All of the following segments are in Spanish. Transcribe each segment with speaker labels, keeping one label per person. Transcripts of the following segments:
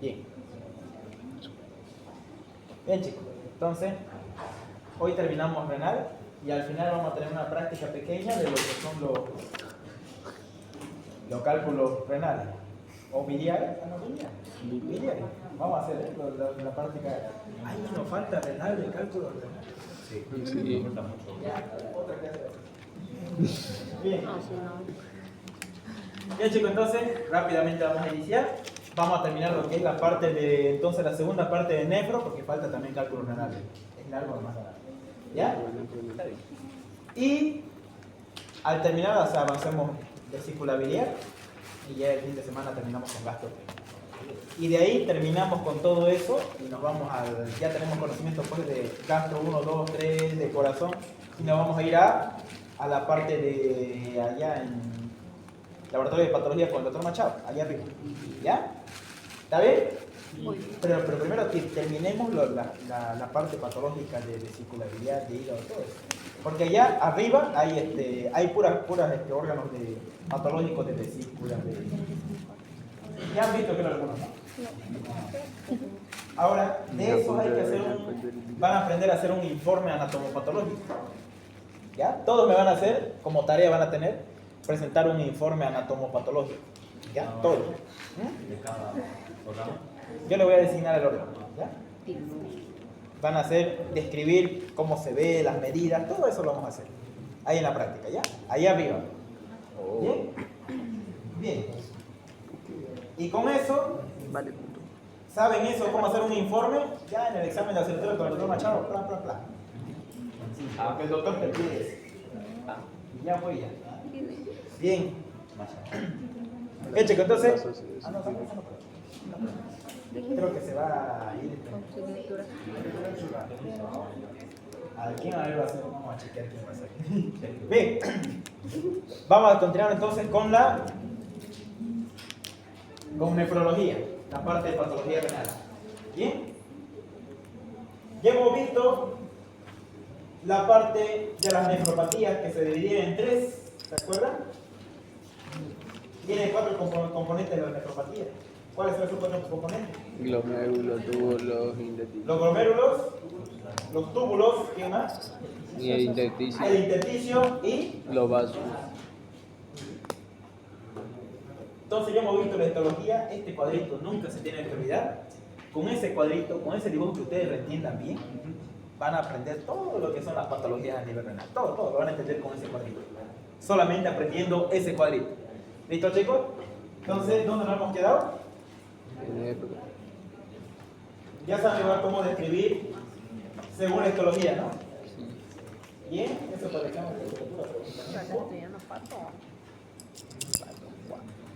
Speaker 1: Bien. Bien, chicos. Entonces, hoy terminamos renal y al final vamos a tener una práctica pequeña de lo que son los cálculos renales. O biliares. Ah, no, biliares. Vamos a hacer la práctica. Ay, nos falta renal, el cálculo renal.
Speaker 2: Sí.
Speaker 1: Ya, otra clase. Bien. Bien, chicos, entonces rápidamente vamos a iniciar. Vamos a terminar lo que es la parte de, entonces la segunda parte de nefro, porque falta también cálculo renal. Es largo, más largo. ¿Ya? Y al terminar, o sea, avancemos vesícula biliar y ya el fin de semana terminamos con gastro. Y de ahí terminamos con todo eso y nos vamos al, ya tenemos conocimiento pues de gastro 1, 2, 3, de corazón, y nos vamos a ir a la parte de allá en laboratorio de patología con el doctor Machado, allá arriba. ¿Ya? ¿Está bien? Pero primero que terminemos la parte patológica de vesícula biliar, de hígado, todo eso. Porque allá arriba hay puras órganos patológicos de vesícula. ¿Ya han visto que lo algunos? Ahora, de eso hay que hacer van a aprender a hacer un informe anatomopatológico. ¿Ya? Todos me van a hacer, como tarea van a tener, presentar un informe anatomopatológico. ¿Ya? Todos.
Speaker 2: ¿De cada órgano?
Speaker 1: Yo le voy a designar el órgano. ¿Ya? Van a hacer, describir cómo se ve, las medidas, todo eso lo vamos a hacer. Ahí en la práctica, ¿ya? Ahí arriba. ¿Bien? Bien. Y con eso, ¿saben eso? ¿Cómo hacer un informe? Ya en el examen de asignatura con el doctor Machado, bla, bla, bla. Aunque el doctor te pide eso. Y ya fue ya. Bien. Chico, entonces. Creo que se va a ir. ¿A quién va a hacer? Vamos a chequear quién va a hacer. Bien. Vamos a continuar entonces con nefrología, la parte de patología renal. Bien. Ya hemos visto la parte de las nefropatías que se dividen en tres, ¿se acuerdan? Tiene 4 componentes de la nefropatía. ¿Cuáles son esos 4 componentes?
Speaker 3: Glomérulos, túbulos, intersticios.
Speaker 1: Los glomérulos, los túbulos, ¿qué más?
Speaker 3: Y el intersticio.
Speaker 1: El intersticio y
Speaker 3: Los vasos.
Speaker 1: entonces ya hemos visto la histología. Este cuadrito nunca se tiene que olvidar. Con ese cuadrito, con ese dibujo que ustedes lo entiendan bien, van a aprender todo lo que son las patologías a nivel renal. Todo lo van a entender con ese cuadrito. Solamente aprendiendo ese cuadrito. ¿Listo, chicos? Entonces, ¿dónde nos hemos quedado? Ya saben igual cómo describir según la histología, ¿no? Bien, eso para el examen de literatura.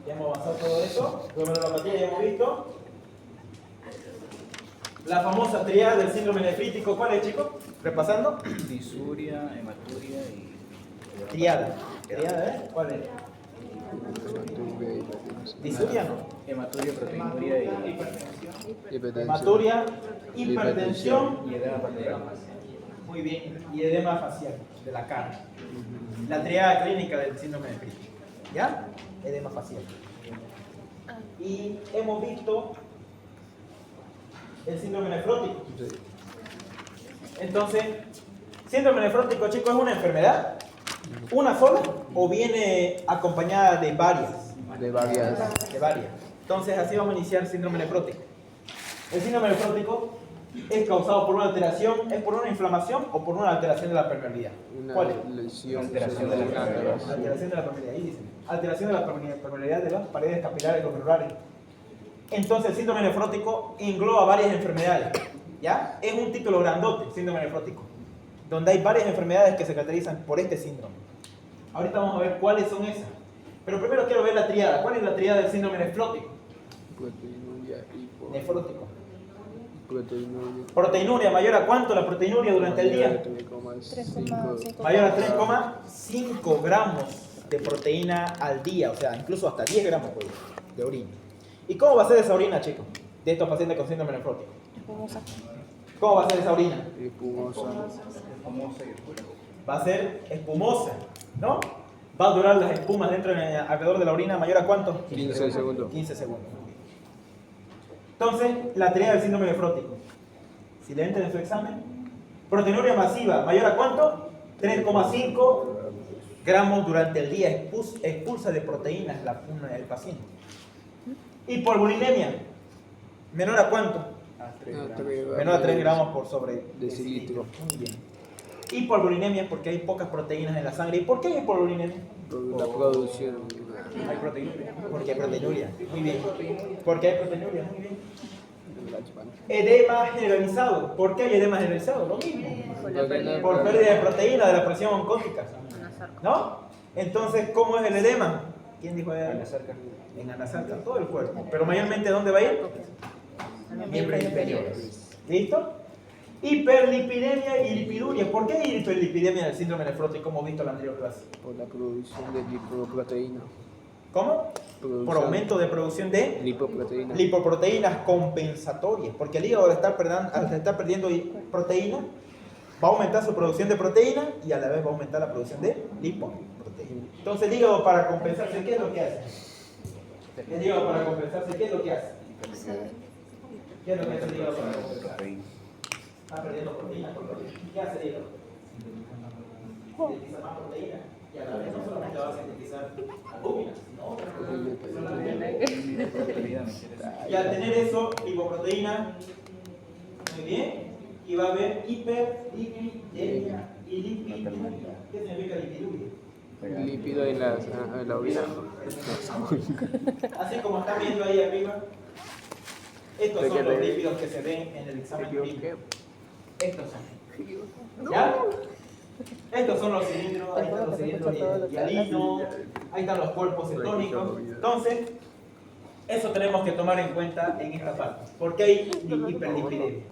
Speaker 1: Ya hemos avanzado todo eso. Glomerulopatía ya hemos visto. La famosa triada del síndrome nefrítico, ¿cuál es, chicos? Repasando.
Speaker 2: Disuria, hematuria y...
Speaker 1: Triada. Triada, ¿eh? ¿Cuál es? Disuria, ¿no?
Speaker 2: Hematuria, proteinuria y...
Speaker 1: Hematuria, hipertensión
Speaker 2: y edema facial.
Speaker 1: muy bien, y edema facial de la cara. La triada clínica del síndrome nefrítico. ¿Ya? Edema facial. Y hemos visto el síndrome nefrótico. Entonces, síndrome nefrótico, chicos, ¿es una enfermedad? ¿Una sola? ¿O viene acompañada de varias?
Speaker 3: De varias.
Speaker 1: De varias. Entonces, así vamos a iniciar el síndrome nefrótico. El síndrome nefrótico es causado por una alteración, ¿es por una inflamación o por una alteración de la permeabilidad? ¿Cuál es?
Speaker 3: Una lesión.
Speaker 2: Alteración de la permeabilidad.
Speaker 1: Alteración de la permeabilidad, ahí dice. Alteración de la permeabilidad de las paredes capilares glomerulares. Entonces, el síndrome nefrótico engloba varias enfermedades. ¿Ya? Es un título grandote, síndrome nefrótico, donde hay varias enfermedades que se caracterizan por este síndrome. Ahorita vamos a ver cuáles son esas. Pero primero quiero ver la triada. ¿Cuál es la triada del síndrome nefrótico?
Speaker 3: Proteinuria,
Speaker 1: Nefrótico.
Speaker 3: proteinuria.
Speaker 1: Proteinuria, ¿mayor a cuánto la proteinuria durante el día?
Speaker 3: 3,5.
Speaker 1: Mayor a 3,5 gramos de proteína al día, o sea, incluso hasta 10 gramos de orina. ¿Y cómo va a ser esa orina, chicos, de estos pacientes con síndrome nefrótico? ¿Cómo va a ser esa orina?
Speaker 3: Espumosa.
Speaker 1: Va a ser espumosa, ¿no? Va a durar las espumas alrededor de la orina mayor a cuánto?
Speaker 3: 15 segundos.
Speaker 1: 15 segundos. Entonces, la teoría del síndrome nefrótico. Si le entran en su examen, proteinuria masiva, ¿mayor a cuánto? 3,5 gramos durante el día expulsa de proteínas el paciente. Hiperbulinemia, ¿menor a cuánto? Menor a 3 gramos por sobre
Speaker 3: decilitro.
Speaker 1: Muy bien. Hiperbulinemia es porque hay pocas proteínas en la sangre. ¿Y por qué hay hiperbulinemia?
Speaker 3: Por la producción.
Speaker 2: Hay proteinuria.
Speaker 1: Porque hay proteinuria. Muy bien. Porque hay proteinuria. Muy bien. Edema generalizado. ¿Por qué hay edema generalizado? Lo mismo. Por pérdida de proteína de la presión oncótica. ¿No? Entonces, ¿cómo es el edema? ¿Quién dijo edema? En anasarca, todo el cuerpo. Pero mayormente, ¿dónde va a ir? Miembros inferiores. ¿Listo? Hiperlipidemia y lipiduria. ¿Por qué hay hiperlipidemia del síndrome nefrótico, como hemos visto en la anterior clase?
Speaker 3: Por la producción de lipoproteína.
Speaker 1: ¿Cómo? Por aumento de producción de
Speaker 3: lipoproteína.
Speaker 1: lipoproteínas compensatorias. Porque el hígado al estar perdiendo proteína, va a aumentar su producción de proteína y a la vez va a aumentar la producción de lipoproteína. Entonces el hígado para compensarse, ¿qué es lo que hace? El hígado para compensarse, ¿qué es lo que hace? ¿Qué es lo que hace el hígado para compensarse? Está perdiendo proteína. ¿Qué hace el hígado? Sintetiza más proteína y a la vez no solamente va a sintetizar albúmina, sino otras proteínas. Y al tener eso, lipoproteína, muy bien, y va a haber hiperlipidemia y lipiduria. ¿Qué significa lipiduria?
Speaker 3: Lípido en la orina.
Speaker 1: Así como están viendo ahí arriba, estos son los lípidos que se ven en el examen clínico. Estos son. ¿Ya? Estos son los cilindros, ahí están los cilindros hialinos, ahí están los cuerpos cetónicos. Entonces, eso tenemos que tomar en cuenta en esta parte. ¿Por qué hay hiperlipidemia?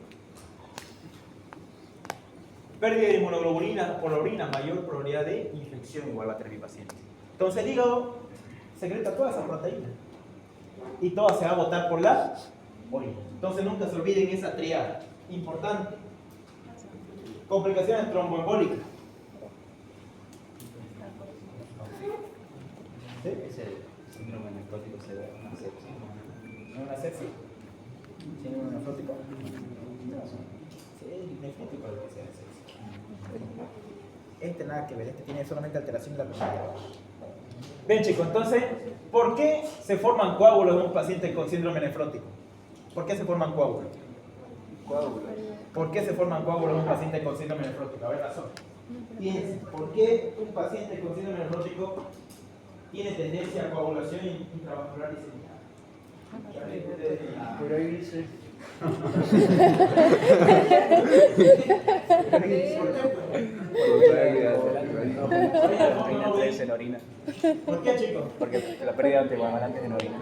Speaker 1: Pérdida de inmunoglobulinas por la orina, mayor probabilidad de infección, igual va a tener mi paciente. Entonces el hígado secreta toda esa proteína y toda se va a botar por la orina. Entonces nunca se olviden esa triada, importante. Complicaciones tromboembólicas. ¿Sí?
Speaker 2: Ese síndrome nefrótico se da en una sepsis.
Speaker 1: ¿No una sepsis? ¿Síndrome nefrótico? Sí, nefrótico lo que sea sepsis. Este nada que ver, este tiene solamente alteración de la personalidad. Bien chicos, entonces, ¿por qué se forman coágulos en un paciente con síndrome nefrótico? ¿Por qué se forman coágulos? ¿Por qué se forman coágulos en un paciente con síndrome nefrótico? A ver, razón. Piensen, ¿por qué un paciente con síndrome nefrótico tiene tendencia a coagulación intravascular diseminada?
Speaker 2: Por ahí dice. En orina.
Speaker 1: ¿Por qué, chicos?
Speaker 2: Porque la pérdida de anticoagulantes en orina.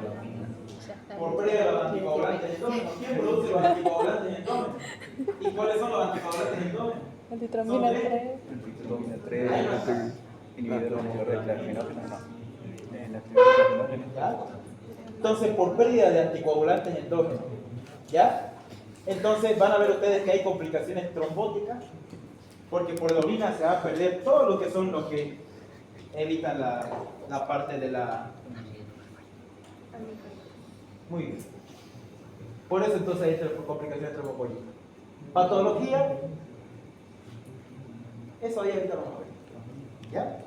Speaker 1: Por pérdida de los anticoagulantes endógenos. ¿Quién produce los anticoagulantes endógenos? ¿Y cuáles son los anticoagulantes endógenos?
Speaker 3: Antitromina 3.
Speaker 2: Antitromina 3, inhibidores de terminógenos, no. En actividad.
Speaker 1: ¿Ya? Entonces, por pérdida de anticoagulantes endógenos, ¿ya? Entonces van a ver ustedes que hay complicaciones trombóticas, porque por la orina se va a perder todo lo que son los que evitan la parte de la... Muy bien. Por eso entonces hay complicaciones trombocólicas. Patología, eso ahí ahorita vamos a ver. ¿Ya?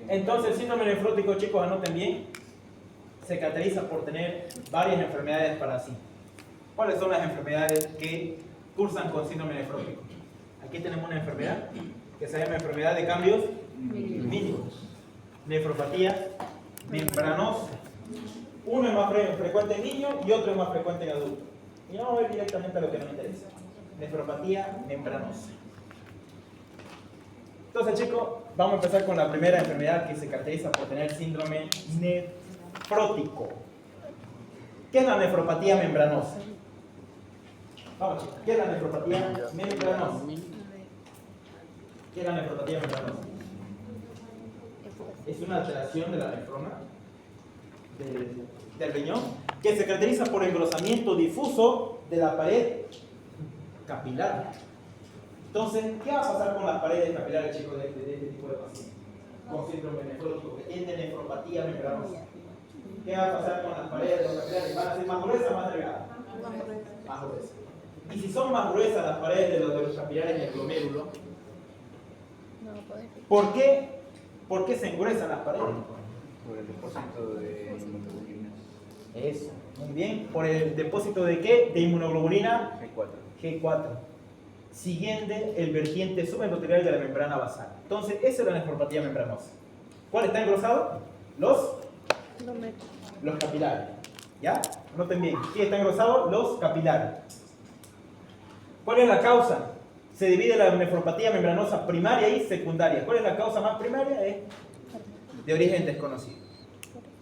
Speaker 1: Entonces el síndrome nefrótico, chicos, anoten bien, se caracteriza por tener varias enfermedades para sí. ¿Cuáles son las enfermedades que cursan con síndrome nefrótico? Aquí tenemos una enfermedad que se llama enfermedad de cambios mínimos. Nefropatía membranosa. Uno es más frecuente en niños y otro es más frecuente en adultos. Y vamos a ver directamente a lo que nos interesa. Nefropatía membranosa. Entonces, chicos, vamos a empezar con la primera enfermedad que se caracteriza por tener síndrome nefrótico. ¿Qué es la nefropatía membranosa? Vamos, chicos, ¿qué es la nefropatía membranosa? ¿Qué es la nefropatía membranosa? Es una alteración de la nefrona del riñón que se caracteriza por engrosamiento difuso de la pared capilar. Entonces, ¿qué va a pasar con las paredes capilares, chicos, de este tipo de pacientes? Con síndrome nefrótico, que tiene nefropatía membranosa. ¿Qué va a pasar con las paredes de los capilares? ¿Van a ser más gruesas o más delgadas? Más gruesas. Y si son más gruesas las paredes de los capilares del glomérulo, ¿por qué se engruesan las paredes?
Speaker 2: Por el depósito de inmunoglobulinas.
Speaker 1: Eso, muy bien. ¿Por el depósito de qué? De inmunoglobulina
Speaker 2: G4.
Speaker 1: G4. Siguiendo el vertiente subendoterial de la membrana basal. Entonces, esa es la nefropatía membranosa. ¿Cuál está engrosado? Los capilares. ¿Ya? Noten bien. ¿Quién está engrosado? Los capilares. ¿Cuál es la causa? Se divide la nefropatía membranosa primaria y secundaria. ¿Cuál es la causa más primaria? Es de origen desconocido.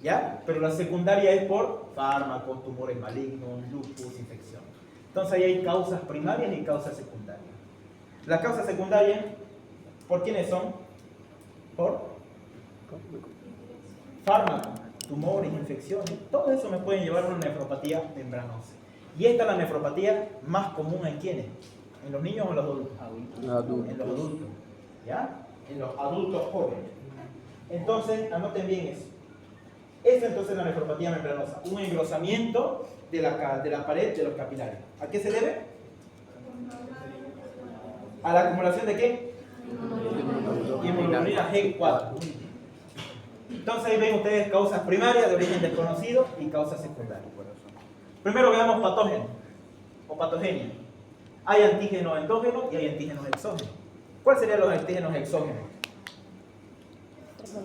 Speaker 1: ¿Ya? Pero la secundaria es por fármacos, tumores malignos, lupus, infección. Entonces ahí hay causas primarias y causas secundarias. Las causas secundarias, ¿por quiénes son? Por fármacos, tumores, infecciones. Todo eso me pueden llevar a una nefropatía membranosa. Y esta es la nefropatía más común en quiénes. ¿En los niños o en los adultos? En los adultos. ¿Ya? En los adultos jóvenes. Entonces, anoten bien eso. Esa entonces es la nefropatía membranosa. Un engrosamiento de la pared de los capilares. ¿A qué se debe? ¿A la acumulación de qué? Inmunoglobulina G4. Entonces ahí ven ustedes causas primarias de origen desconocido y causas secundarias. Primero veamos patógenos o patogenia. Hay antígenos endógenos y hay antígenos exógenos. ¿Cuáles serían los antígenos exógenos?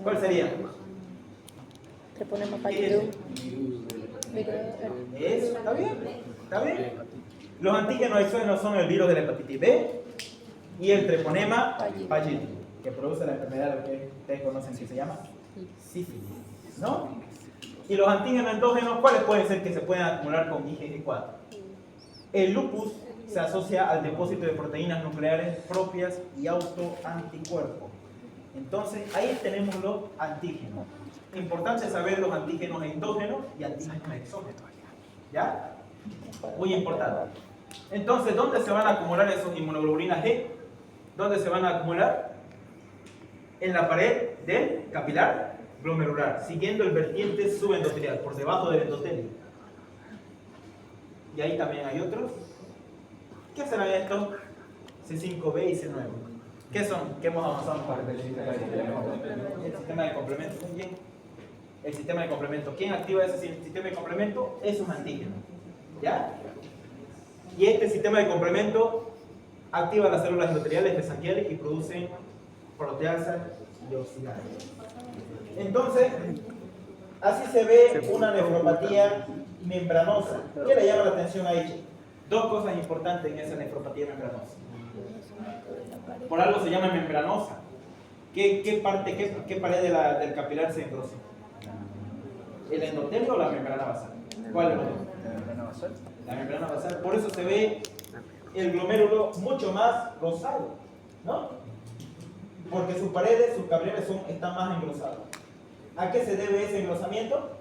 Speaker 1: ¿Cuál sería?
Speaker 3: Treponema
Speaker 1: pallidum.
Speaker 3: pallidum.
Speaker 1: Eso, ¿está bien? ¿Está bien? Los antígenos exógenos son el virus de la hepatitis B y el treponema pallidum, que produce la enfermedad que ustedes conocen que se llama sífilis, ¿no? Y los antígenos endógenos, ¿cuáles pueden ser que se puedan acumular con IgG4? El lupus se asocia al depósito de proteínas nucleares propias y autoanticuerpos. Entonces, ahí tenemos los antígenos. Importante saber los antígenos endógenos y antígenos exógenos. ¿Ya? Muy importante. Entonces, ¿dónde se van a acumular esos inmunoglobulinas G? ¿Dónde se van a acumular? En la pared del capilar glomerular, siguiendo el vertiente subendoterial, por debajo del endotelio. Y ahí también hay otros. ¿Qué serán estos? C5b y C9. ¿Qué son? ¿Qué hemos avanzado un par? El sistema de complemento. Muy bien. El sistema de complemento. ¿Quién activa ese sistema de complemento? Esos antígenos. ¿Ya? Y este sistema de complemento activa las células endoteliales mesangiales y producen proteasas y oxidantes. Entonces, así se ve una nefropatía membranosa. ¿Qué le llama la atención a ella? Dos cosas importantes en esa nefropatía membranosa. Por algo se llama membranosa. ¿Qué pared del capilar se engrosa? ¿El endotelio o la membrana basal? ¿Cuál es la membrana basal? La membrana basal. Por eso se ve el glomérulo mucho más rosado, ¿no? Porque sus paredes, sus capilares están más engrosados. ¿A qué se debe ese engrosamiento?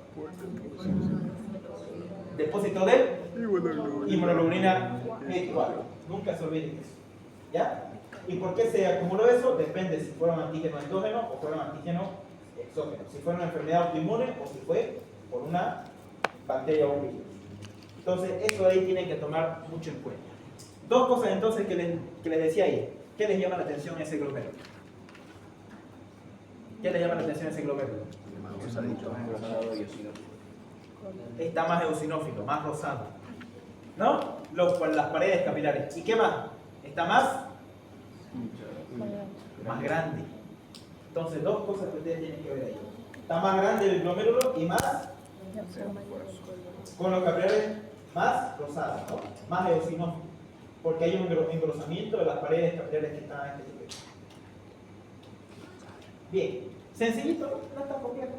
Speaker 1: Depósito de inmunoglobulina G4. Nunca se olviden eso. ¿Ya? ¿Y por qué se acumuló eso? Depende si fueron antígenos endógenos o fueron antígenos exógenos. Si fue una enfermedad autoinmune o si fue por una bacteria o un virus. Entonces, eso ahí tienen que tomar mucho en cuenta. Dos cosas entonces que les decía ahí. ¿Qué les llama la atención a ese glomérulo? ¿Qué les llama la atención a ese glomérulo? Está más eosinófilo, más rosado. ¿No? Las paredes capilares. ¿Y qué más? Está más grande. Entonces, dos cosas que ustedes tienen que ver ahí. Está más grande el glomérulo y más con los capilares más rosados, ¿no? Más eosinófilos. Porque hay un engrosamiento de las paredes capilares que están en este tipo. Bien, sencillito, no está complejo.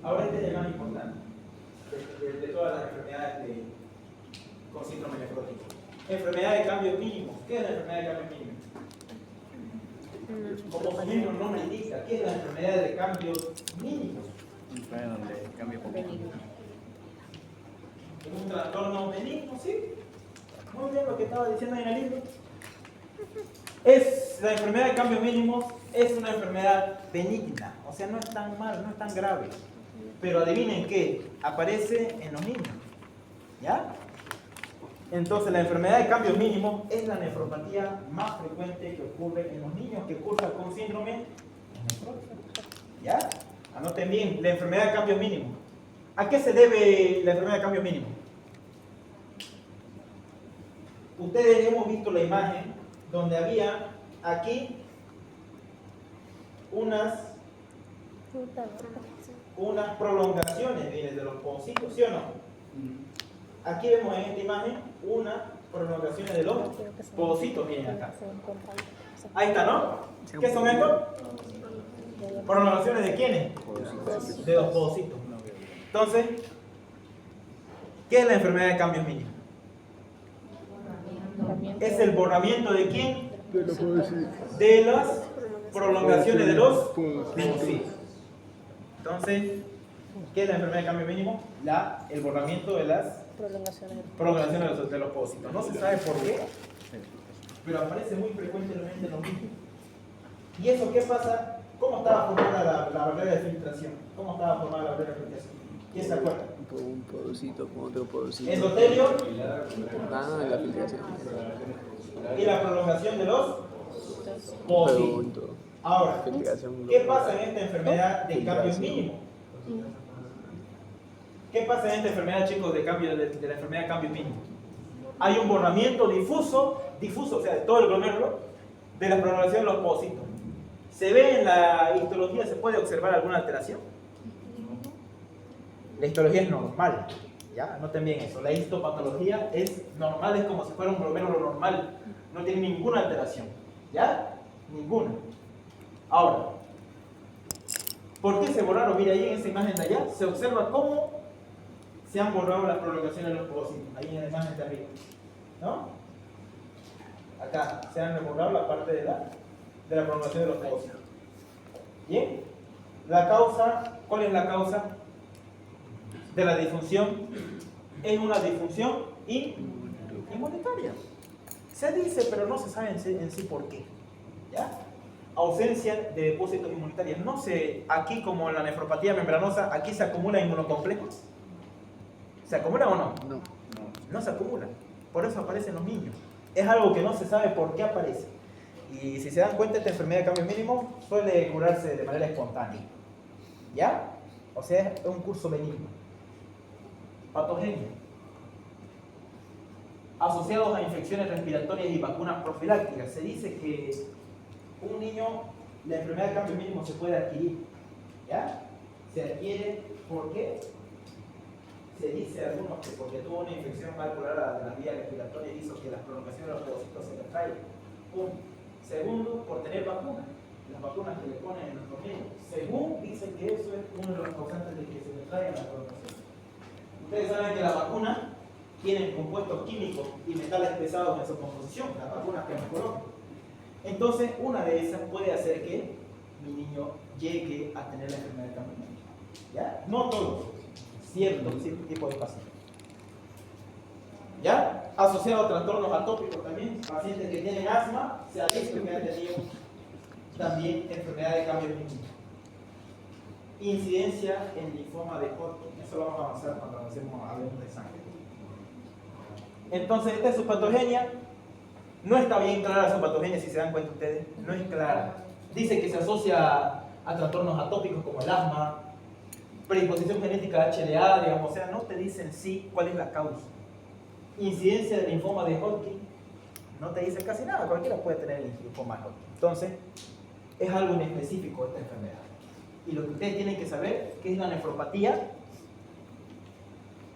Speaker 1: Ahora este es el más importante de todas las enfermedades con síndrome nefrótico. Enfermedad de cambios mínimos. ¿Qué es la enfermedad de cambios mínimos? Como su mismo nombre indica, ¿qué es la enfermedad de cambios mínimos?
Speaker 2: Donde cambia poquito.
Speaker 1: Un trastorno benigno, ¿sí? Muy bien lo que estaba diciendo en el libro. La enfermedad de cambios mínimos Es una enfermedad benigna, o sea, no es tan mal, no es tan grave. Pero adivinen qué, aparece en los niños. ¿Ya? Entonces la enfermedad de cambios mínimos es la nefropatía más frecuente que ocurre en los niños que cursan con síndrome nefrótico. ¿Ya? Anoten bien, la enfermedad de cambios mínimos. ¿A qué se debe la enfermedad de cambios mínimos? Ustedes hemos visto la imagen donde había aquí unas prolongaciones, miren, de los pocitos, ¿sí o no? Aquí vemos en esta imagen unas prolongaciones de los pocitos, miren acá. Ahí está, ¿no? ¿Qué son estos? ¿Prolongaciones de quiénes? De los pocitos. Entonces, ¿qué es la enfermedad de cambios mínimos? ¿Es el borramiento de quién? De las prolongaciones de los pocitos. Entonces, ¿qué es la enfermedad de cambio mínimo? El borramiento de las prolongaciones de los pocitos. No se sabe por qué, pero aparece muy frecuentemente en los niños. ¿Y eso qué pasa? ¿Cómo estaba formada la barrera de filtración? ¿Cómo estaba formada la barrera de filtración? ¿Quién se acuerda?
Speaker 3: Un podocito con otro podocito.
Speaker 1: Endotelio
Speaker 3: La filtración.
Speaker 1: y la prolongación de los pocitos.
Speaker 3: Pregunto.
Speaker 1: Ahora,
Speaker 3: Filtración.
Speaker 1: ¿qué pasa en esta enfermedad de cambios mínimos? ¿Qué pasa en esta enfermedad, chicos, de la enfermedad de cambios mínimos? Hay un borramiento difuso, o sea, de todo el glomérulo, de la prolongación de los pocitos. ¿Se ve en la histología, se puede observar alguna alteración? La histología es normal, ¿ya? Noten bien eso. La histopatología es normal, es como si fuera un glomérulo normal. No tiene ninguna alteración, ¿ya? Ninguna. Ahora, ¿por qué se borraron? Mira, ahí en esa imagen de allá se observa cómo se han borrado las prolongaciones de los pocitos. Ahí en la imagen de arriba, ¿no? Acá se han borrado la parte de la prolongación de los pocitos. Bien. La causa, ¿cuál es la causa de la disfunción? Es una disfunción inmunitaria. Se dice, pero no se sabe en sí por qué. ¿Ya? Ausencia de depósitos inmunitarios. No sé, aquí como en la nefropatía membranosa, aquí se acumulan inmunocomplejos. ¿Se acumulan o no?
Speaker 3: No.
Speaker 1: No se acumulan. Por eso aparecen los niños. Es algo que no se sabe por qué aparece. Y si se dan cuenta, esta enfermedad de cambio mínimo suele curarse de manera espontánea. ¿Ya? O sea, es un curso benigno. Patogenia. Asociados a infecciones respiratorias y vacunas profilácticas. Se dice que un niño, la enfermedad de cambio mínimo se puede adquirir. ¿Ya? Se adquiere, ¿por qué? Se dice a algunos que porque tuvo una infección valvular de las vías respiratorias hizo que las prolongaciones de los pocitos se retraigan. Segundo, por tener vacunas. Las vacunas que le ponen en nuestros niños. Según dicen que eso es uno de los causantes de que se retraigan las prolongaciones. Ustedes saben que las vacunas tienen compuestos químicos y metales pesados en su composición, las vacunas que nos colocan. Entonces, una de esas puede hacer que mi niño llegue a tener la enfermedad de cambio mínimo. ¿Ya? No todos, cierto tipo de pacientes. ¿Ya? Asociado a trastornos atópicos también, pacientes que tienen asma, se ha visto que han tenido también enfermedad de cambio mínimo. Incidencia en linfoma de Hodgkin, eso lo vamos a avanzar cuando hablemos de sangre. Entonces, esta es su patogenia. No está bien clara su patogenia, si se dan cuenta ustedes, no es clara. Dice que se asocia a trastornos atópicos como el asma, predisposición genética a HLA, digamos, o sea, no te dicen sí cuál es la causa. Incidencia de linfoma de Hodgkin, no te dice casi nada, cualquiera puede tener el linfoma de Hodgkin. Entonces, es algo inespecífico esta enfermedad. Y lo que ustedes tienen que saber es que es la nefropatía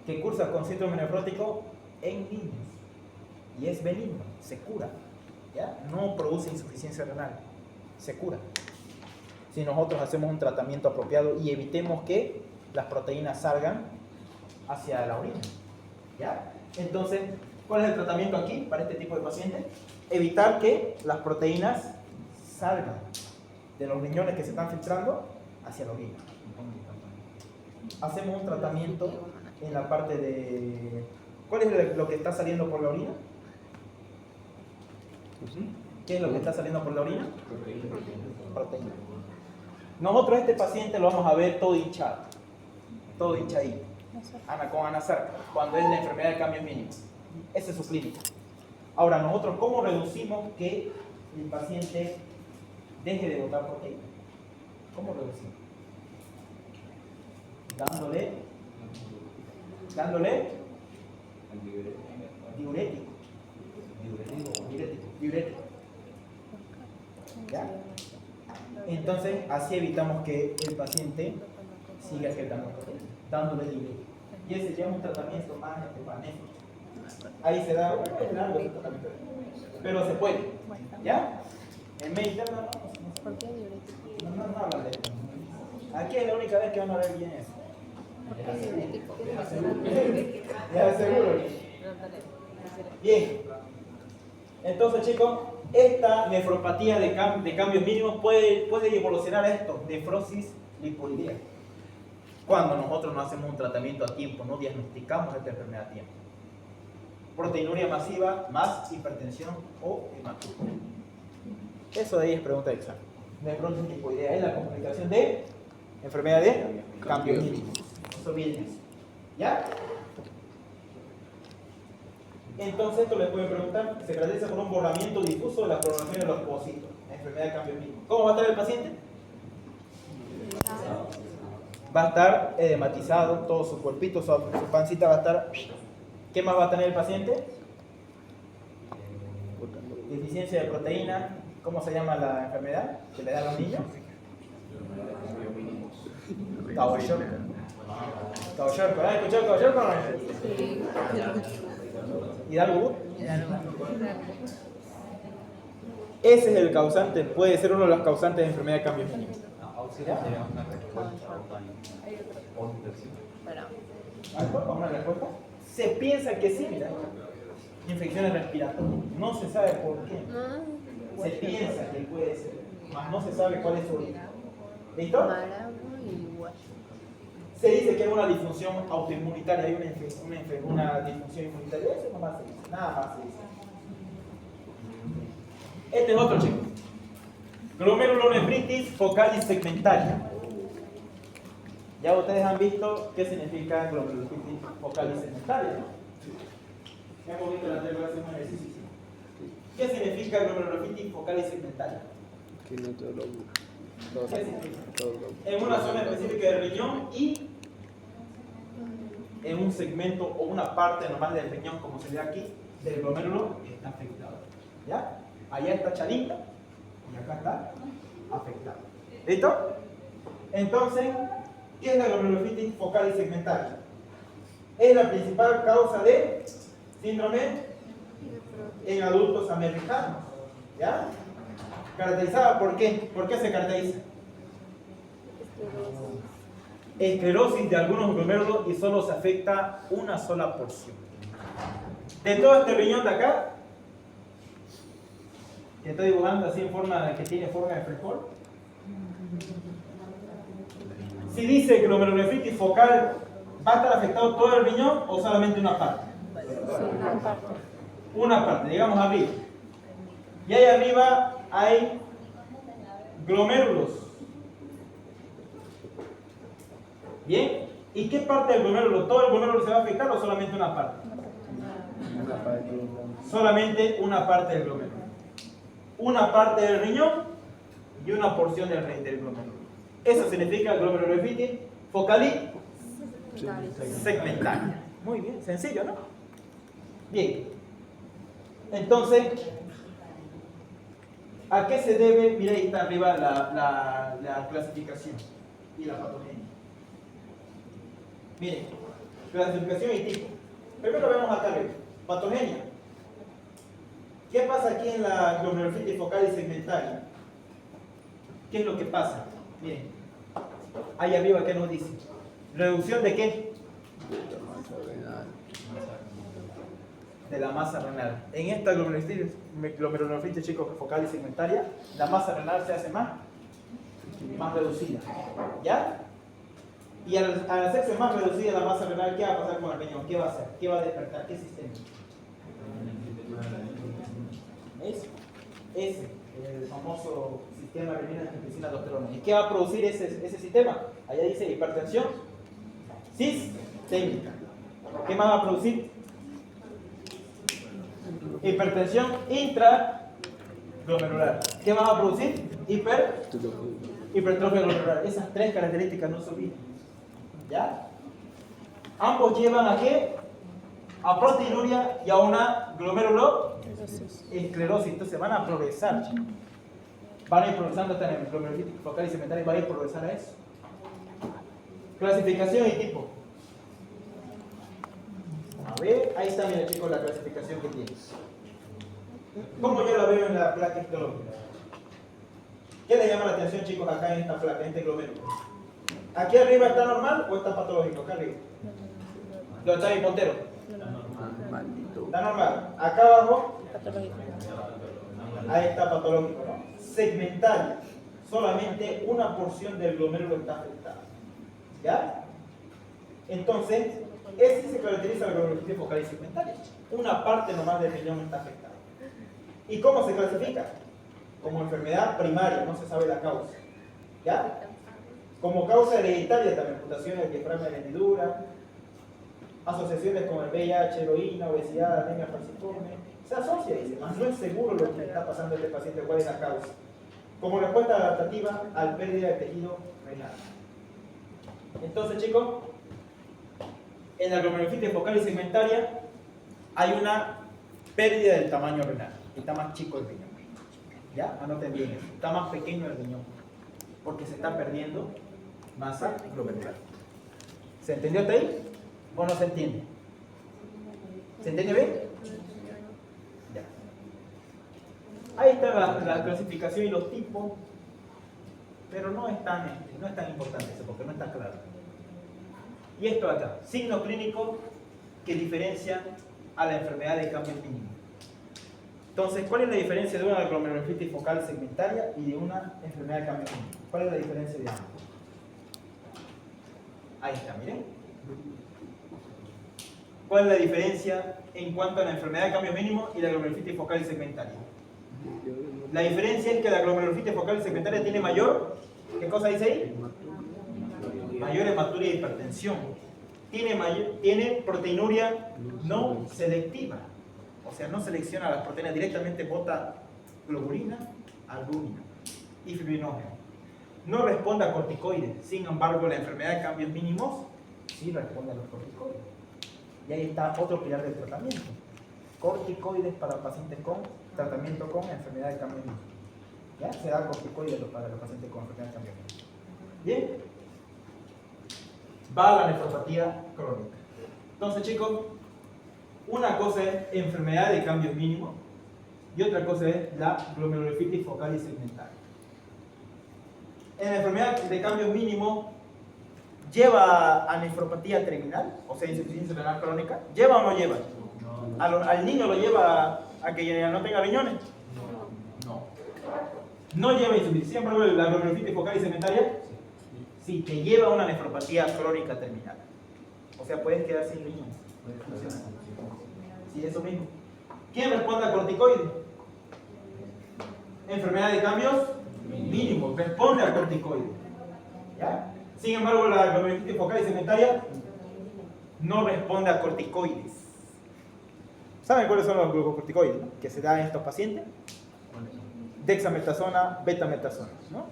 Speaker 1: que cursa con síndrome nefrótico en niños. Y es benigno, se cura. ¿Ya? No produce insuficiencia renal, se cura. Si nosotros hacemos un tratamiento apropiado y evitemos que las proteínas salgan hacia la orina. ¿Ya? Entonces, ¿cuál es el tratamiento aquí para este tipo de pacientes? Evitar que las proteínas salgan de los riñones que se están filtrando hacia la orina. Hacemos un tratamiento en la parte de... ¿Cuál es lo que está saliendo por la orina? ¿Qué es lo que está saliendo por la orina? Proteína. Nosotros a este paciente lo vamos a ver todo hinchado, todo hinchadito, con anasarca, cuando es la enfermedad de cambios mínimos. Esa es su clínica. Ahora, nosotros, ¿cómo reducimos que el paciente deje de botar proteína? ¿Cómo reducimos? Dándole diurético. ¿Ya? Entonces, así evitamos que el paciente siga secretando proteína, dándole diurético. Y ese ya es un tratamiento más benéfico. Ahí se da un tratamiento, pero se puede. ¿Ya? En medicina no.
Speaker 4: ¿Por qué diurético?
Speaker 1: No hablan de esto. Aquí es la única vez que van a ver bien eso.
Speaker 4: ¿Por qué diurético?
Speaker 1: Ya seguro. Bien. Entonces, chicos, esta nefropatía de cambios mínimos puede evolucionar a esto, nefrosis lipoidea. Cuando nosotros no hacemos un tratamiento a tiempo, no diagnosticamos esta enfermedad a tiempo. Proteinuria masiva más hipertensión o hematuria. Eso de ahí es pregunta de examen. Nefrosis lipoidea es la complicación de enfermedad de cambios mínimos. Eso viene. ¿Ya? Entonces esto les pueden preguntar, se caracteriza por un borramiento difuso de la coloración de los pocitos, la enfermedad de cambios mínimos. ¿Cómo va a estar el paciente? Va a estar edematizado, todo su cuerpito, su pancita va a estar... ¿Qué más va a tener el paciente? Deficiencia de proteína. ¿Cómo se llama la enfermedad que le da a los niños? Kwashiorkor. Kwashiorkor. ¿Has escuchado Kwashiorkor?
Speaker 4: Sí.
Speaker 1: ¿Hidalgo? Ese es el causante, puede ser uno de los causantes de enfermedad de cambios mínimos.
Speaker 4: Bueno,
Speaker 1: ¿Una respuesta? Se piensa que sí, mira. Infecciones respiratorias. No se sabe por qué. Se piensa que puede ser, mas no se sabe cuál es su origen. ¿Listo?
Speaker 4: Marabro y guayo.
Speaker 1: Se dice que hay una disfunción autoinmunitaria, hay una disfunción inmunitaria. Eso nomás se dice, nada más se dice. Este es otro, chico. Glomerulonefritis focalis segmentaria. Ya ustedes han visto qué significa glomerulonefritis focalis segmentaria, ¿no? Ya hemos visto la anterior un ejercicio. ¿Qué significa glomerulonefritis focalis segmentaria?
Speaker 3: Que no todo lo
Speaker 1: ¿Qué significa?
Speaker 3: todo
Speaker 1: En una zona específica del riñón y en un segmento o una parte normal del riñón, como se ve aquí, del glomérulo está afectado. ¿Ya? Allá está chalita y acá está afectado. ¿Listo? Entonces, ¿qué es la glomerulonefritis focalis segmentaria? Es la principal causa de síndrome en adultos americanos. ¿Ya? ¿Caracterizada por qué? ¿Por qué se caracteriza? Esclerosis de algunos glomérulos y solo se afecta una sola porción. De todo este riñón de acá, que estoy dibujando así en forma, que tiene forma de frijol. Si dice glomerulonefritis focal, ¿va a estar afectado todo el riñón o solamente una parte? Una parte, digamos arriba. Y ahí arriba hay glomérulos. ¿Bien? ¿Y qué parte del glomérulo? ¿Todo el glomérulo se va a afectar o solamente una parte? Solamente una parte del glomérulo. Una parte del riñón y una porción del glomérulo. Eso significa glomerulonefritis focalis segmentaria. Muy bien, sencillo, ¿no? Bien. Entonces, ¿a qué se debe? Mira, ahí está arriba la clasificación y la patogenia. Miren, clasificación y tipo. Primero vemos acá arriba, patogenia. ¿Qué pasa aquí en la glomerulonefritis focalis segmentaria? ¿Qué es lo que pasa? Miren, ahí arriba, ¿qué nos dice? ¿Reducción de qué? De la masa renal. En esta glomerulonefritis, chicos, focalis segmentaria, la masa renal se hace más reducida. ¿Ya? Y al hacerse más reducida la masa renal, ¿qué va a pasar con el riñón? ¿Qué va a hacer? ¿Qué va a despertar? ¿Qué sistema? ¿Es? S, el famoso sistema renina angiotensina aldosterona. ¿Y qué va a producir ese sistema? Allá dice hipertensión sistémica. ¿Qué más va a producir? Hipertensión intraglomerular. ¿Qué más va a producir? Hipertrofia glomerular. Esas tres características no se olviden. ¿Ya? Ambos llevan a qué? A proteinuria y a una glomerulosclerosis. Entonces van a progresar. Van a ir progresando hasta en el glomerulitico focal y segmentaria y van a ir progresar a eso. Clasificación y tipo. A ver, ahí está, mira chicos, la clasificación que tiene. ¿Cómo yo la veo en la placa histológica? ¿Qué le llama la atención, chicos, acá en esta placa, en este glomérulo? ¿Aquí arriba está normal o está patológico? Acá arriba. ¿Dónde está mi puntero?
Speaker 3: Maldito.
Speaker 1: Está normal. Acá abajo,
Speaker 4: Patológico.
Speaker 1: ahí está patológico, ¿no? Segmental. Solamente una porción del glomérulo está afectada. ¿Ya? Entonces, ese se caracteriza la glomerulitis focal y segmentaria. Una parte nomás del riñón está afectada. ¿Y cómo se clasifica? Como enfermedad primaria, no se sabe la causa. ¿Ya? Como causa hereditaria también, mutaciones del diafragma de la hendidura, asociaciones con el VIH, heroína, obesidad, anemia falciforme. Se asocia, dice, mas no es seguro lo que le está pasando a este paciente, cuál es la causa. Como respuesta adaptativa al pérdida de tejido renal. Entonces, chicos, en la glomerulitis focal y segmentaria hay una pérdida del tamaño renal. Está más chico el riñón. ¿Ya? Anoten bien eso. Está más pequeño el riñón. Porque se está perdiendo masa glomerular. ¿Se entendió hasta ahí? ¿O no se entiende? ¿Se entiende bien? Ya. Ahí está la clasificación y los tipos. Pero no es tan importante eso, porque no está claro. Y esto acá, signos clínicos que diferencian a la enfermedad de cambio mínimo. Entonces, ¿cuál es la diferencia de una glomerulitis focal segmentaria y de una enfermedad de cambio mínimo? ¿Cuál es la diferencia de ambos? Ahí está, miren. ¿Cuál es la diferencia en cuanto a la enfermedad de cambio mínimo y la glomerulitis focal segmentaria? La diferencia es que la glomerulitis focal segmentaria tiene mayor, ¿qué cosa dice ahí? Mayor hematuria y hipertensión. Tiene proteinuria no selectiva. O sea, no selecciona las proteínas, directamente bota globulina, albúmina y fibrinógeno. No responde a corticoides. Sin embargo, la enfermedad de cambios mínimos sí responde a los corticoides. Y ahí está otro pilar del tratamiento. Corticoides para pacientes con tratamiento con enfermedad de cambios mínimos. ¿Ya? Se da corticoides para los pacientes con enfermedad de cambios mínimos. Bien. Va a la nefropatía crónica. Entonces, chicos, una cosa es enfermedad de cambios mínimos y otra cosa es la glomerulitis focal y segmentaria. En la enfermedad de cambios mínimos, ¿lleva a nefropatía terminal? O sea, insuficiencia renal crónica. ¿Lleva o no lleva? ¿Al niño lo lleva a que ya no tenga riñones? No. ¿No lleva insuficiencia? Sin embargo, la glomerulitis focal y segmentaria sí te lleva a una nefropatía crónica terminal. O sea, puedes quedar sin riñones. Puedes funcionar. Sí, eso mismo. ¿Quién responde a corticoides? Enfermedad de cambios mínimos. Responde a corticoides. ¿Ya? Sin embargo, la glomerulitis focal y segmentaria no responde a corticoides. ¿Saben cuáles son los glucocorticoides, no? Que se dan en estos pacientes? Dexametasona, betametasona, ¿no?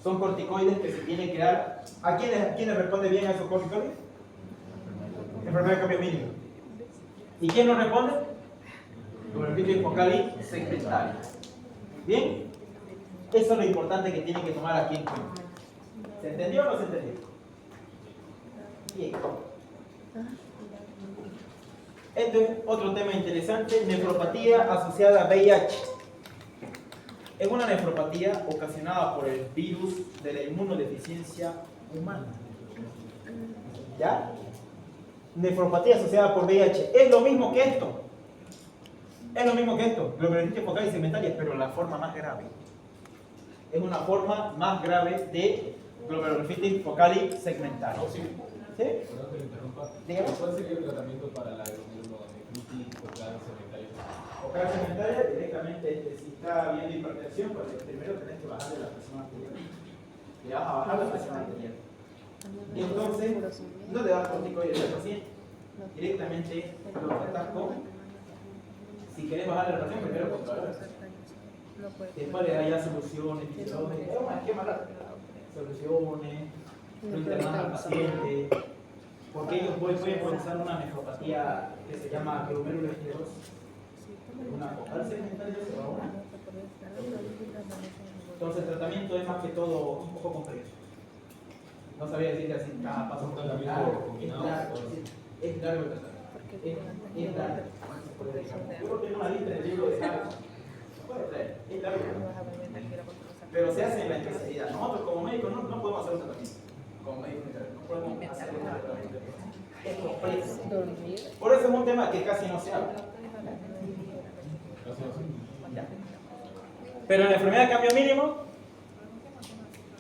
Speaker 1: Son corticoides que se tienen que dar. ¿A quiénes responde bien a esos corticoides? Enfermedad de cambio mínimo. ¿Y quién no responde? Glomerulitis focal y segmentaria. ¿Bien? Eso es lo importante que tienen que tomar aquí en cuenta. ¿Se entendió o no se entendió? Bien. Este es otro tema interesante, nefropatía asociada a VIH. Es una nefropatía ocasionada por el virus de la inmunodeficiencia humana. ¿Ya? Nefropatía asociada por VIH. Es lo mismo que esto. Es lo mismo que esto. Glomerulitis focal y segmentaria, pero la forma más grave. Es una forma más grave de glomerulitis focal y segmentaria.
Speaker 5: Sí.
Speaker 1: ¿Sí?
Speaker 5: Perdón que me interrumpa.
Speaker 1: Dígame.
Speaker 5: ¿Cuál sería el tratamiento para la glomerulonefritis focal segmentaria?
Speaker 1: Focal segmentaria directamente obviamente, si está habiendo hipertensión, pues primero tenés que bajarle la presión arterial. Le vas a bajar la presión arterial. Y entonces, no le das corticoides al paciente. Directamente lo tratas con, si querés bajar la presión, primero controlar la presión. Después le das ya soluciones, es un esquema rápido. Soluciones, lo internas al paciente, porque ellos pueden procesar una nefropatía que se llama glomerulosclerosis. Una focal segmentaria se va a una. Entonces el tratamiento es más que todo un poco complejo. No sabía decirte así, cada paso es largo, es largo el tratamiento. Es largo. Yo creo que tengo una lista en el libro de largo. Puede traer, es largo. Pero se hace en la especialidad. Nosotros como médicos no podemos hacer un tratamiento. Como médicos no podemos hacer un tratamiento. Es complejo. Por eso es un tema que casi no se habla. Ya. Pero en la enfermedad de cambio mínimo,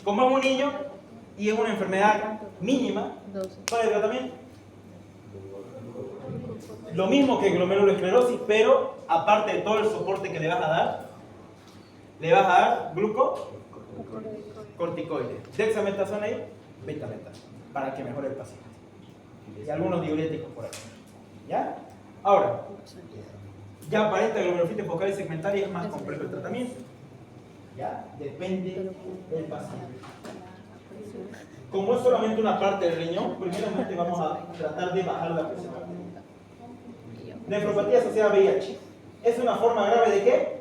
Speaker 1: como es un niño y es una enfermedad mínima, ¿cuál es el tratamiento? Lo mismo que glomerulosclerosis, pero aparte de todo el soporte que le vas a dar, le vas a dar glucocorticoides, dexametasona y betametasona, para que mejore el paciente. Y algunos diuréticos por ahí. ¿Ya? Ahora, ya para esta glomerulonephritis focal y segmentaria es más complejo el tratamiento. ¿Ya? Depende del paciente. Como es solamente una parte del riñón, primeramente vamos a tratar de bajar la presión arterial. Nefropatía asociada a VIH. ¿Es una forma grave de qué?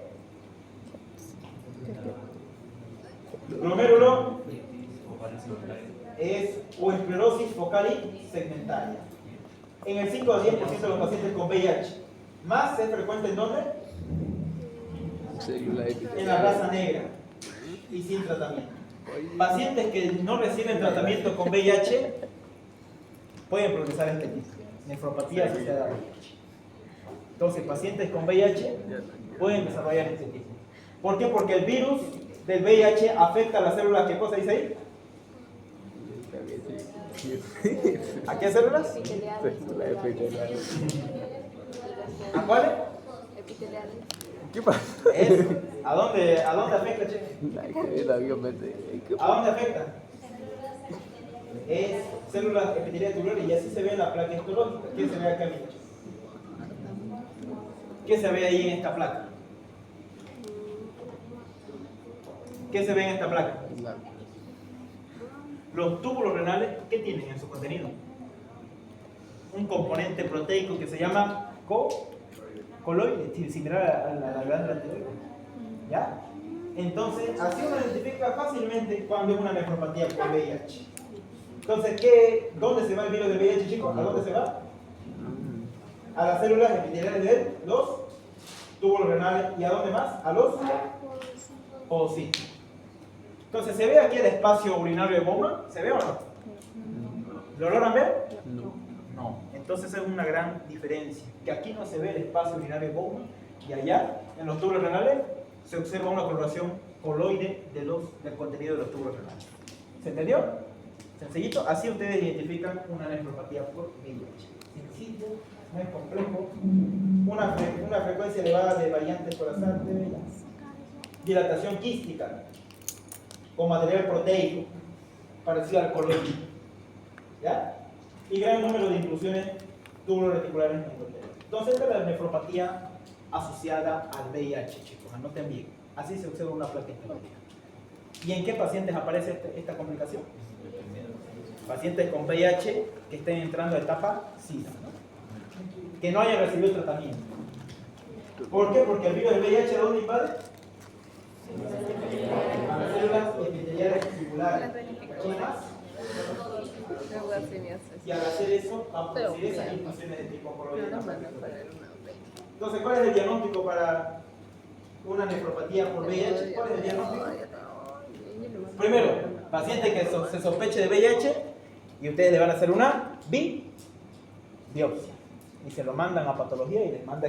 Speaker 1: Glomérulo es o esclerosis focal y segmentaria. En el 5 al 10% de los pacientes con VIH. ¿Más es frecuente en dónde? En la raza negra y sin tratamiento. Pacientes que no reciben tratamiento con VIH pueden progresar este tipo, nefropatía asociada a VIH. Entonces, pacientes con VIH pueden desarrollar este tipo. ¿Por qué? Porque el virus del VIH afecta a las células, ¿qué cosa dice ahí? ¿A qué células? ¿A cuáles?
Speaker 4: Epiteliales.
Speaker 3: ¿Qué pasa?
Speaker 1: ¿A dónde afecta, che? ¿A dónde afecta? Es células epiteliales tubulares y así se ve en la placa histológica. ¿Qué se ve acá, muchachos? ¿Qué se ve ahí en esta placa? ¿Qué se ve en esta placa? Los túbulos renales, ¿qué tienen en su contenido? Un componente proteico que se llama coloide, similar a la glándula tiroides. ¿Ya? Entonces, así uno identifica fácilmente cuando es una nefropatía por VIH. Entonces, ¿dónde se va el virus del VIH, chicos? ¿A dónde se va? A las células epiteliales de los túbulos renales. ¿Y a dónde más? A los ovocitos. Entonces, ¿se ve aquí el espacio urinario de Bowman? ¿Se ve o no? ¿Lo logran ver? No. Entonces es una gran diferencia. Que aquí no se ve el espacio urinario de Bowman y allá, en los túbulos renales, se observa una coloración coloide del contenido de los túbulos renales. ¿Se entendió? Sencillito. Así ustedes identifican una nefropatía por VIH. Sencillo, no es complejo. Una frecuencia elevada de variantes corazantes, dilatación quística con material proteico parecido al coloide, ¿ya? Y gran número de inclusiones túbulos reticulares endoteliales. Entonces, esta es la nefropatía asociada al VIH, chicos, anoten bien. Así se observa una placa histológica. ¿Y en qué pacientes aparece esta complicación? Pacientes con VIH que estén entrando a etapa SIDA, ¿no? Que no hayan recibido tratamiento. ¿Por qué? Porque el virus del VIH, ¿a dónde invade? A las células epiteliales tubulares. ¿Qué más? Y al hacer eso, va a producir esas infecciones de tipo coloide. Entonces, ¿cuál es el diagnóstico para una nefropatía por VIH? ¿Cuál es el diagnóstico? Primero, paciente que se sospeche de VIH y ustedes le van a hacer una biopsia. Y se lo mandan a patología y les manda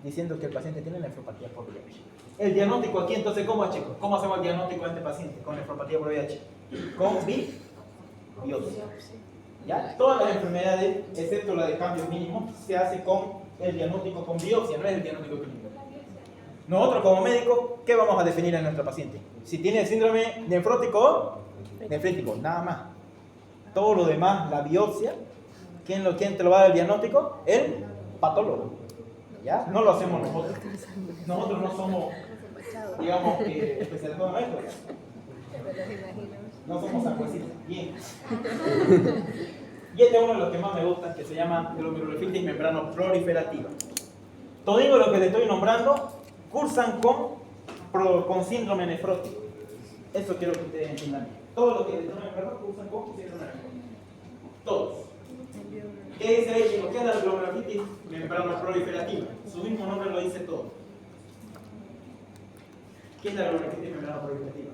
Speaker 1: diciendo que el paciente tiene nefropatía por VIH. El diagnóstico aquí, entonces, ¿cómo es, chicos? ¿Cómo hacemos el diagnóstico de este paciente con nefropatía por VIH? Con biopsia. ¿Ya? Todas las enfermedades, excepto la de cambios mínimos, se hace con el diagnóstico con biopsia, no es el diagnóstico clínico. Nosotros como médicos, ¿qué vamos a definir en nuestro paciente? Si tiene síndrome nefrótico, nefrítico, nada más. Todo lo demás, la biopsia, ¿quién te lo va a dar el diagnóstico? El patólogo. ¿Ya? No lo hacemos nosotros. Nosotros no somos, digamos, que especializados en esto. No somos sanjuecitos. Bien. Y este es uno de los que más me gustan, que se llama glomerulonefritis membrano proliferativa. Todos los que te estoy nombrando cursan con síndrome nefrótico. Eso quiero que ustedes entiendan. Todos los que te estoy nombrando cursan con síndrome nefrótico. Todos. ¿Qué dice ahí, chicos? ¿Qué es la glomerulonefritis membrano proliferativa? Su mismo nombre lo dice todo. ¿Qué es la glomerulonefritis membrano proliferativa?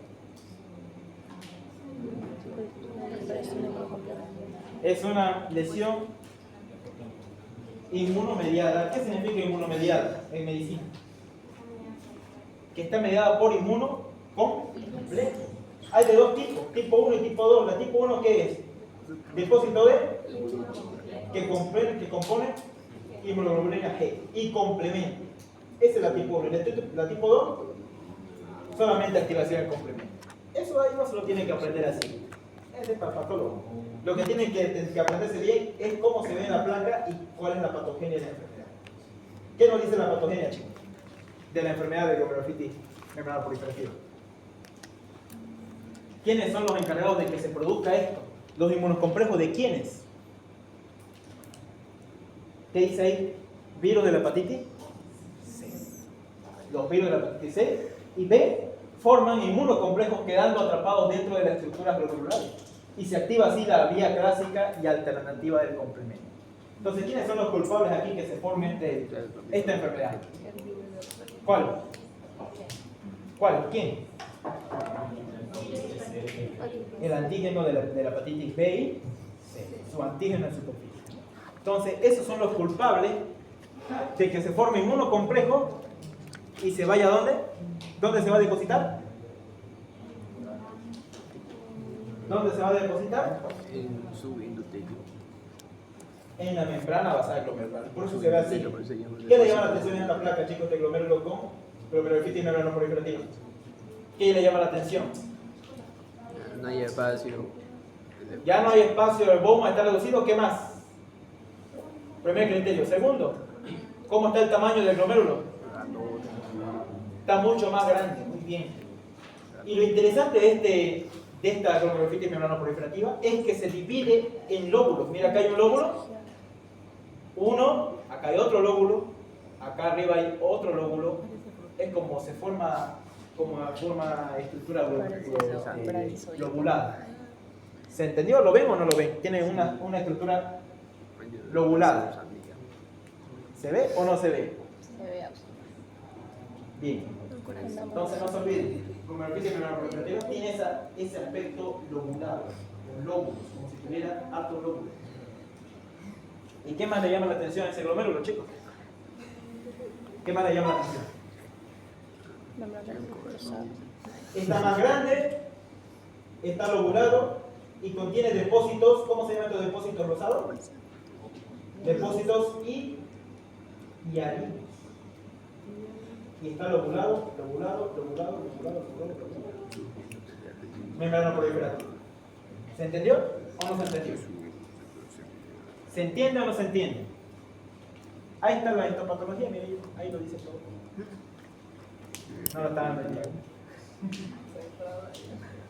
Speaker 1: Es una lesión inmunomediada. ¿Qué significa inmunomediada en medicina? Que está mediada por inmunocomplejo. Hay de dos tipos, tipo 1 y tipo 2. La tipo 1, ¿qué es? Depósito de que compone inmunoglobulina G y complemento. Esa es la tipo 1. La tipo 2, solamente activación del complemento. Eso ahí no se lo tienen que aprender así. Es de patólogo. Lo que tienen que aprenderse bien es cómo se ve la placa y cuál es la patogenia de la enfermedad. ¿Qué nos dice la patogenia, chicos? De la enfermedad de glomerulonefritis membrana proliferativa. ¿Quiénes son los encargados de que se produzca esto? ¿Los inmunocomplejos de quiénes? ¿Qué dice ahí? ¿Virus de la hepatitis C? Los virus de la hepatitis C y B forman inmunocomplejos quedando atrapados dentro de las estructuras globulares. Y se activa así la vía clásica y alternativa del complemento. Entonces, ¿quiénes son los culpables aquí que se forme esta enfermedad? ¿Cuál? ¿Cuál? ¿Quién? El antígeno de la hepatitis B y C, su antígeno en superficie. Entonces, esos son los culpables de que se forme inmunocomplejo y se vaya ¿a dónde? ¿Dónde se va a depositar? ¿Dónde se va a depositar?
Speaker 3: En su endotelio.
Speaker 1: En la membrana basal glomerular. Por eso se ve así. ¿Qué le llama la atención en esta placa, chicos, de glomérulo con glomerulonefritis membrana proliferativa? ¿Qué le llama la atención?
Speaker 3: No hay espacio.
Speaker 1: Ya no hay espacio, el boma está reducido. ¿Qué más? Primer criterio. Segundo, ¿cómo está el tamaño del glomérulo? Está mucho más grande. Muy bien. Y lo interesante de esta glomerulonefritis membrana proliferativa es que se divide en lóbulos. Mira, acá hay un lóbulo. Uno, acá hay otro lóbulo. Acá arriba hay otro lóbulo. Es como se forma, como forma estructura lobulada. ¿Se entendió? ¿Lo ven o no lo ven? Tiene una estructura lobulada. ¿Se ve o no se ve?
Speaker 4: Se ve
Speaker 1: Bien. Entonces no se olviden, glomerulonefritis membrana proliferativa tiene ese aspecto lobulado, con lóbulos, como si tuviera altos lóbulos. ¿Y qué más le llama la atención a ese glomérulo, chicos? ¿Qué más le llama la atención? Está más grande, está lobulado y contiene depósitos. ¿Cómo se llaman estos depósitos rosados? Depósitos hialinos. Y está lobulado. Membrana proliferativa. ¿Se entendió o no se entendió? ¿Se entiende o no se entiende? Ahí está la histopatología, mire, ahí lo dice todo. No lo estaban entendiendo.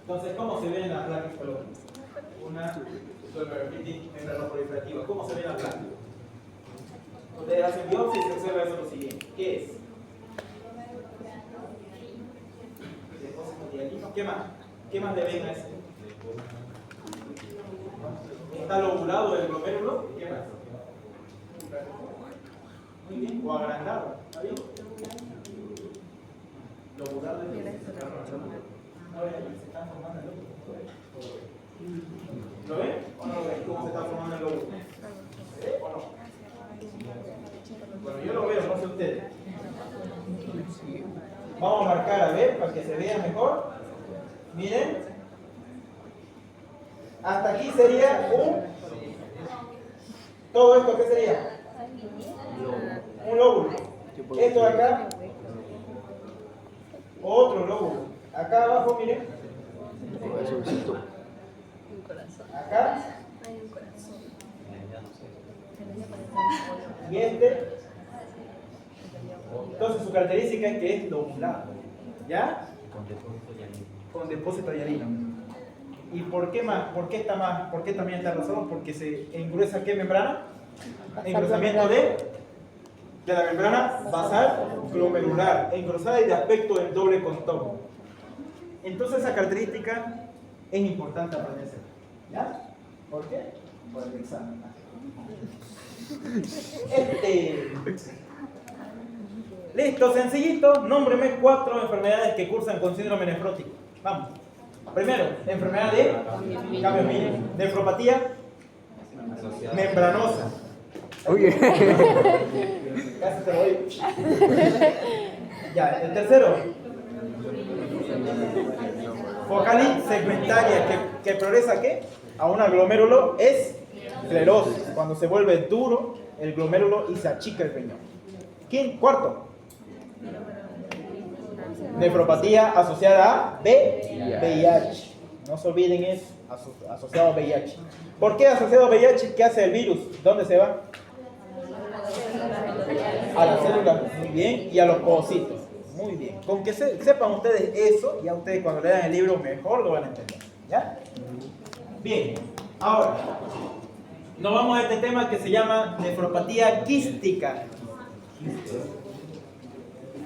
Speaker 1: Entonces, ¿cómo se ve en la placa histológica? Una glomerulonefritis membrana proliferativa. ¿Cómo se ve en la placa? Ustedes hacen biopsia y se observa eso lo siguiente. ¿Qué es? ¿Qué más? ¿Qué más le ven a ese? Está lobulado el glomérulo. ¿Qué más? Muy bien. O agrandado. ¿Está bien? Lobulado es el... Ahora se está formando el lóbulo. ¿Lo ven o no lo ven? ¿Cómo se está formando el lóbulo? ¿Se ve o no? Bueno, yo lo veo, no sé ustedes. Vamos a marcar a ver para que se vea mejor. Miren, hasta aquí sería todo esto, ¿qué sería? Un lóbulo. Esto de acá miren.
Speaker 3: Corazoncito.
Speaker 4: Un corazón.
Speaker 1: Acá.
Speaker 4: Hay un corazón.
Speaker 1: Y este. Entonces su característica es que es lobulado. ¿Ya? Con depósito de hialino. ¿Y por qué más? ¿Por qué está más? ¿Por qué también está rosado? Porque se engruesa ¿qué membrana? Engrosamiento de la membrana basal glomerular, engrosada y de aspecto en doble contorno. Entonces esa característica es importante aprenderse. ¿Ya? ¿Por qué? Por el examen. Listo, sencillito. Nómbreme 4 enfermedades que cursan con síndrome nefrótico. Vamos. Primero, enfermedad de cambio mínimo. Nefropatía membranosa.
Speaker 3: Oye.
Speaker 1: Casi te voy. Ya, el tercero. Focalis segmentaria, que progresa ¿qué? A un glomérulo esclerosis. Cuando se vuelve duro el glomérulo y se achica el riñón. Cuarto. Nefropatía asociada a VIH. No se olviden, es asociado a VIH. ¿Por qué asociado a VIH? ¿Qué hace el virus? ¿Dónde se va? A las células, muy bien, y a los ovocitos. Muy bien. Con que sepan ustedes eso, ya ustedes cuando lean el libro mejor lo van a entender. ¿Ya? Bien. Ahora, nos vamos a este tema que se llama nefropatía quística.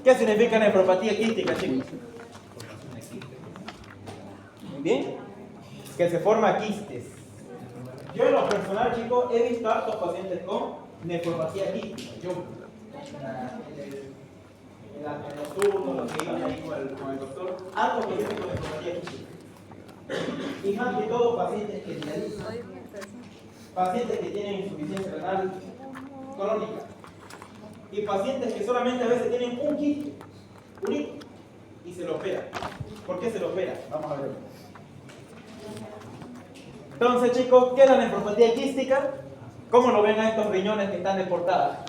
Speaker 1: ¿Qué significa nefropatía quística, chicos? Muy bien. Que se forma quistes. Yo en lo personal, chicos, he visto a hartos pacientes con nefropatía quística. Yo, en los turnos, los que iban ahí con el doctor, hartos pacientes con nefropatía quística. Y más que todo, pacientes que dializan. Pacientes que tienen insuficiencia renal crónica. Y pacientes que solamente a veces tienen un quiste, un hito, y se lo opera. ¿Por qué se lo opera? Vamos a ver. Entonces, chicos, ¿qué es la nefropatía quística? ¿Cómo lo ven a estos riñones que están de portada?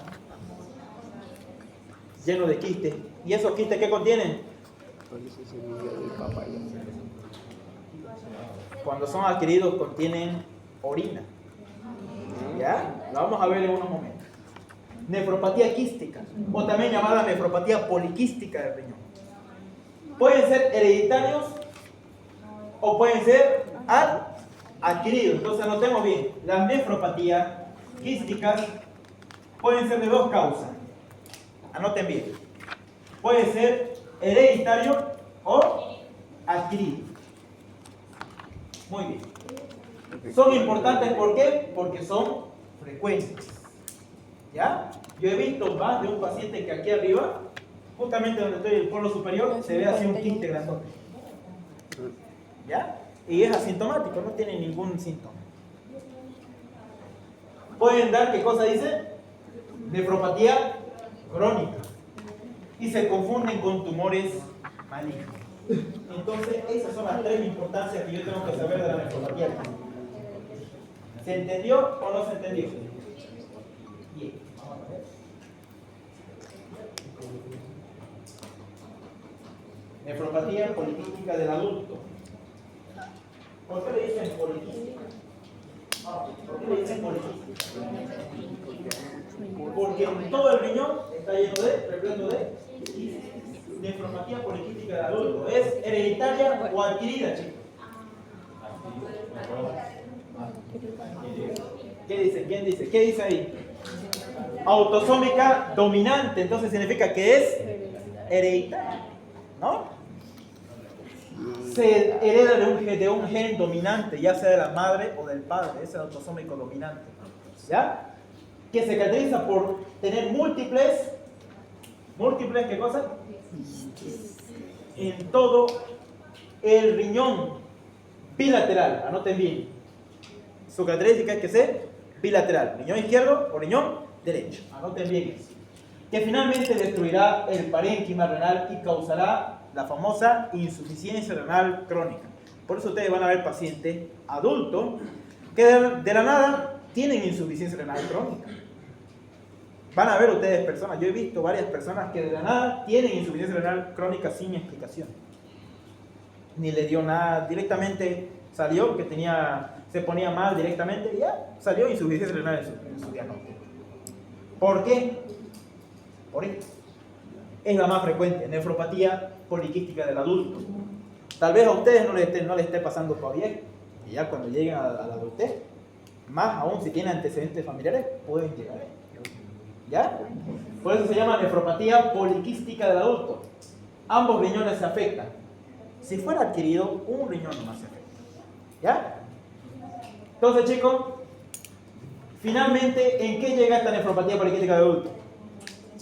Speaker 1: Llenos de quistes. ¿Y esos quistes qué contienen? Cuando son adquiridos contienen orina. ¿Ya? Lo vamos a ver en unos momentos. Nefropatía quística, o también llamada nefropatía poliquística del riñón. Pueden ser hereditarios o pueden ser adquiridos. Entonces anotemos bien, las nefropatías quísticas pueden ser de dos causas. Anoten bien. Puede ser hereditario o adquirido. Muy bien. Son importantes, ¿por qué? Porque son frecuentes. ¿Ya? Yo he visto más de un paciente que aquí arriba, justamente donde estoy, el polo superior, se ve así un quiste grandote. ¿Ya? Y es asintomático, no tiene ningún síntoma. Pueden dar, ¿qué cosa dice? Nefropatía crónica. Y se confunden con tumores malignos. Entonces, esas son las 3 importancias que yo tengo que saber de la nefropatía crónica. ¿Se entendió o no se entendió? Bien, vamos a ver. Nefropatía poliquística del adulto. ¿Por qué le dicen poliquística? ¿Por qué le dicen poliquística? Porque todo el riñón está repleto de quistes. Nefropatía poliquística del adulto. ¿Es hereditaria o adquirida, chicos? ¿Qué dice? ¿Quién dice? ¿Qué dice ahí? Autosómica dominante. Entonces significa que es hereditaria, ¿no? Se hereda de un gen dominante, ya sea de la madre o del padre. Ese es el autosómico dominante, ¿ya? Que se caracteriza por tener múltiples, ¿qué cosa? En todo el riñón bilateral. Anoten bien. Su característica es que sea bilateral. Riñón izquierdo o riñón derecho. Anoten bien eso. Que finalmente destruirá el parénquima renal y causará la famosa insuficiencia renal crónica. Por eso ustedes van a ver pacientes adultos que de la nada tienen insuficiencia renal crónica. Van a ver ustedes personas, yo he visto varias personas que de la nada tienen insuficiencia renal crónica sin explicación. ni le dio nada, directamente salió que se ponía mal directamente y ya salió insuficiencia renal en su diagnóstico. ¿Por qué? Por esto. Es la más frecuente, nefropatía poliquística del adulto. Tal vez a ustedes no le esté pasando todavía, y ya cuando lleguen a la adultez, más aún si tienen antecedentes familiares, pueden llegar. ¿Ya? Por eso se llama nefropatía poliquística del adulto. Ambos riñones se afectan. Si fuera adquirido, un riñón nomás se afecta. ¿Ya? Entonces, chicos, finalmente, ¿en qué llega esta nefropatía poliquística del adulto?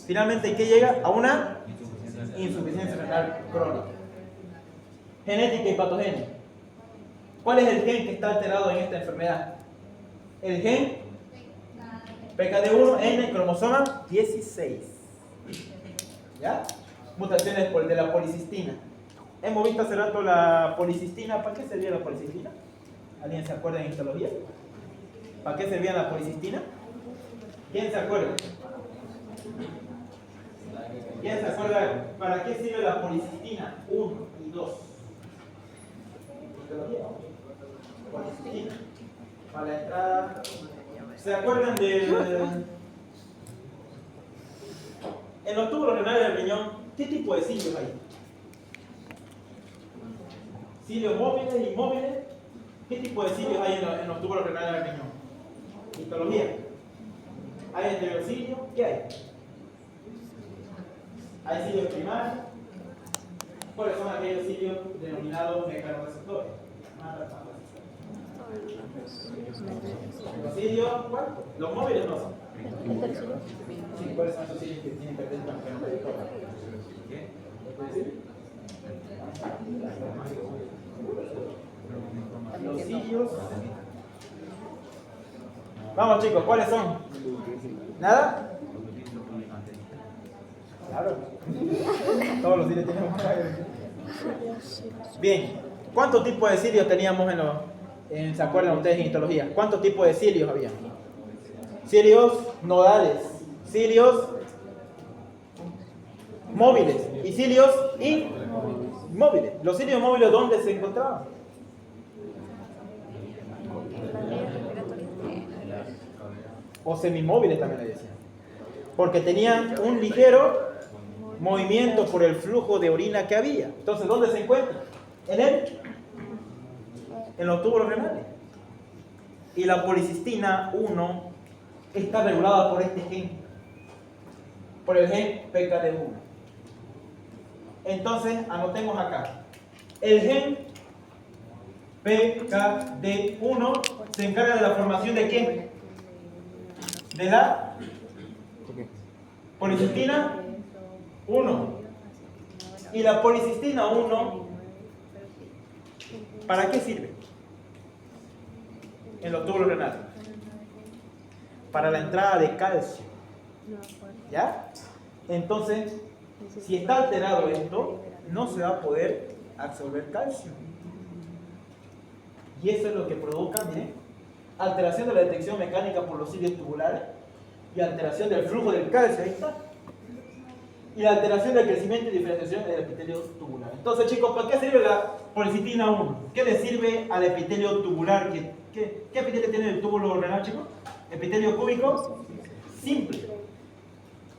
Speaker 1: Finalmente, ¿en qué llega? A una insuficiencia renal crónica. Genética y patogénica. ¿Cuál es el gen que está alterado en esta enfermedad? El gen PKD1 en el cromosoma 16. ¿Ya? Mutaciones de la policistina. Hemos visto hace rato la policistina. ¿Para qué servía la policistina? ¿Alguien se acuerda en histología? ¿Para qué servía la policistina? ¿Quién se acuerda? ¿Quién se acuerda para qué sirve la policistina 1 y 2? Policistina. Para la entrada. ¿Se acuerdan del... En los túbulos renales del riñón, ¿qué tipo de cilios hay? ¿Cilios móviles, inmóviles? ¿Qué tipo de cilios hay en los túbulos renales del riñón? Histología. ¿Hay enterocilio? ¿Qué hay? ¿Hay cilios primarios? ¿Cuáles son aquellos cilios denominados mecanorreceptores? ¿Los cilios? ¿Cuál? ¿Los móviles no son? Sí, ¿cuáles son esos cilios que tienen que ver con el mecanorreceptor? Los cilios. Vamos chicos, ¿cuáles son? ¿Nada? Claro. Todos los cilios tenemos. Bien. ¿Cuántos tipos de cilios teníamos ¿se acuerdan ustedes en histología? ¿Cuántos tipos de cilios había? Cilios nodales, cilios móviles y cilios inmóviles. ¿Los cilios móviles dónde se encontraban? O semimóviles también le decían. Porque tenían un ligero movimiento por el flujo de orina que había. Entonces, ¿dónde se encuentran? En los túbulos renales. Y la policistina 1 está regulada por este gen, por el gen PKD1. Entonces, anotemos acá. El gen PKD1 se encarga de la formación de ¿qué? De la policistina 1. Y la policistina 1, ¿para qué sirve? En los túbulos renales. Para la entrada de calcio. ¿Ya? Entonces, si está alterado esto, no se va a poder absorber calcio. Y eso es lo que provoca, miren, alteración de la detección mecánica por los cilios tubulares y alteración del flujo del calcio, ahí está. Y la alteración del crecimiento y diferenciación del epitelio tubular. Entonces, chicos, ¿para qué sirve la policistina 1? ¿Qué le sirve al epitelio tubular? ¿Qué epitelio tiene el túbulo renal, chicos? ¿Epitelio cúbico? Simple.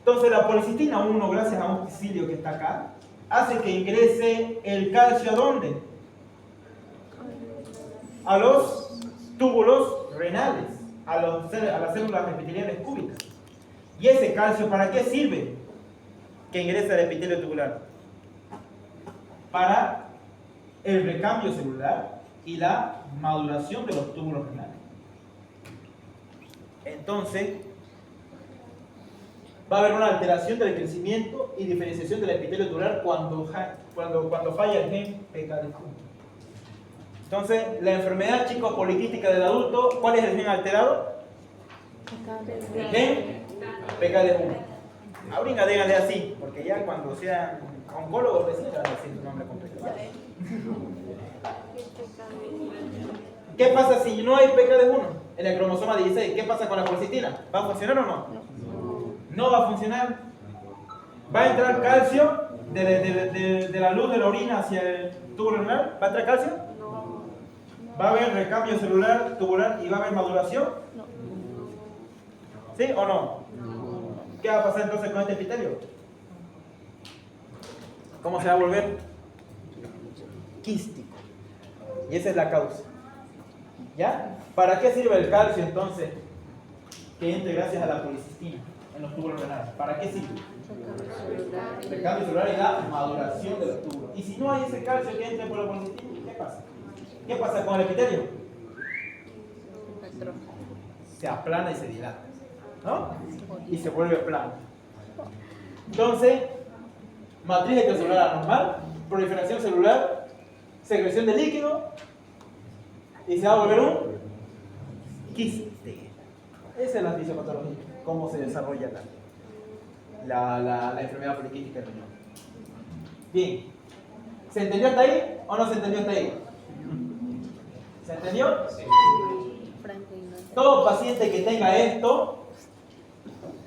Speaker 1: Entonces, la policistina 1, gracias a un cilio que está acá, hace que ingrese el calcio ¿a dónde? A los túbulos renales, a las células epiteliales cúbicas. ¿Y ese calcio para qué sirve? Que ingresa al epitelio tubular para el recambio celular y la maduración de los túbulos renales. Entonces, va a haber una alteración del crecimiento y diferenciación del epitelio tubular cuando falla el gen PKD1. Entonces, la enfermedad, chicos, poliquística del adulto, ¿cuál es el gen alterado? El gen PKD1. Ahorita díganle así, porque ya cuando sean oncólogos recién van a decir su nombre completo. ¿Qué pasa si no hay PKD1 en el cromosoma 16? ¿Qué pasa con la policistina? ¿Va a funcionar o no? No va a funcionar. Va a entrar calcio de la luz de la orina hacia el tubo renal, ¿va a entrar calcio?
Speaker 4: No.
Speaker 1: ¿Va a haber recambio celular, tubular y va a haber maduración?
Speaker 4: No.
Speaker 1: ¿Sí o no? ¿Qué va a pasar entonces con este epitelio? ¿Cómo se va a volver? Quístico. Y esa es la causa. ¿Ya? ¿Para qué sirve el calcio entonces? Que entre gracias a la policistina en los túbulos renales. ¿Para qué sirve? Recambio celular y la maduración de los túbulos. Y si no hay ese calcio que entre por la policistina, ¿qué pasa? ¿Qué pasa con el epitelio? Se aplana y se dilata, ¿no? Y se vuelve plano. Entonces, matriz extracelular anormal, proliferación celular, secreción de líquido y se va a volver un quiste. Esa es la fisiopatología, cómo se desarrolla la enfermedad poliquística del riñón. Bien, ¿se entendió hasta ahí o no se entendió hasta ahí? ¿Se entendió?
Speaker 4: Franklin, no.
Speaker 1: Todo paciente que tenga esto,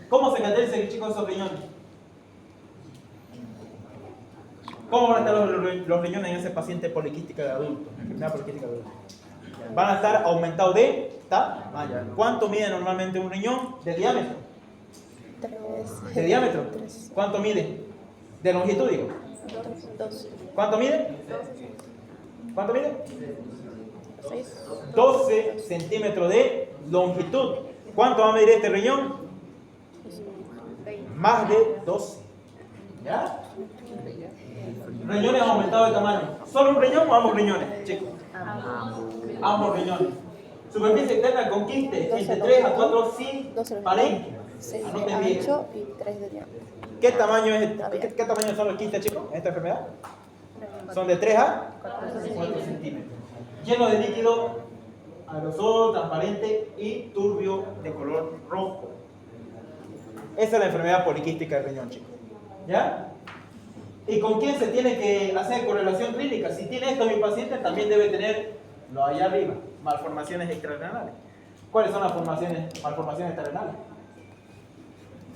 Speaker 1: ¿cómo se caracteriza el chico de esos riñones? ¿Cómo van a estar los riñones en ese paciente poliquística de adulto? Enfermedad poliquística de adulto. Van a estar aumentados de tamaño. ¿Cuánto mide normalmente un riñón de diámetro?
Speaker 4: 3.
Speaker 1: ¿De diámetro? ¿Cuánto mide? ¿De longitud, digo?
Speaker 4: 2.
Speaker 1: ¿Cuánto mide? ¿Cuánto mide?
Speaker 4: 6.
Speaker 1: 12 centímetros de longitud. ¿Cuánto va a medir este riñón?
Speaker 4: 20.
Speaker 1: Más de 12. ¿Ya? Riñones aumentados de tamaño. ¿Solo un riñón o ambos riñones, chicos? Ambos riñones. Superficie externa con quiste entre 3 a 4 sin
Speaker 4: 12
Speaker 1: parénquima.
Speaker 4: 6 de
Speaker 1: Anoten bien.
Speaker 4: ancho y 3 de diámetro.
Speaker 1: ¿Qué tamaño son los quistes, chicos, en esta enfermedad? Son de 3 a 4 centímetros. Lleno de líquido aerosol, transparente y turbio de color rojo. Esa es la enfermedad poliquística del riñón, chicos. ¿Ya? ¿Y con quién se tiene que hacer correlación clínica? Si tiene esto mi paciente, también debe tener lo allá arriba, malformaciones extrarrenales. ¿Cuáles son las malformaciones extrarrenales?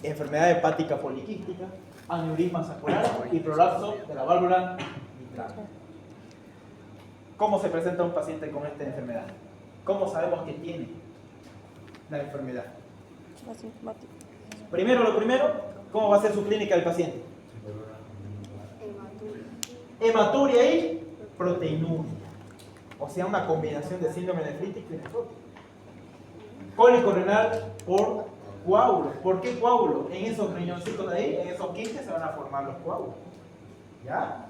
Speaker 1: Enfermedad hepática poliquística, aneurisma sacral y prolapso de la válvula mitral. ¿Cómo se presenta un paciente con esta enfermedad? ¿Cómo sabemos que tiene la enfermedad?
Speaker 4: Asintomático.
Speaker 1: Lo primero, ¿cómo va a ser su clínica del paciente? Hematuria y proteinuria. O sea, una combinación de síndrome nefrítico y nefrótico. Cólico renal por coágulos. ¿Por qué coágulos? En esos riñoncitos de ahí, en esos quistes se van a formar los coágulos. ¿Ya?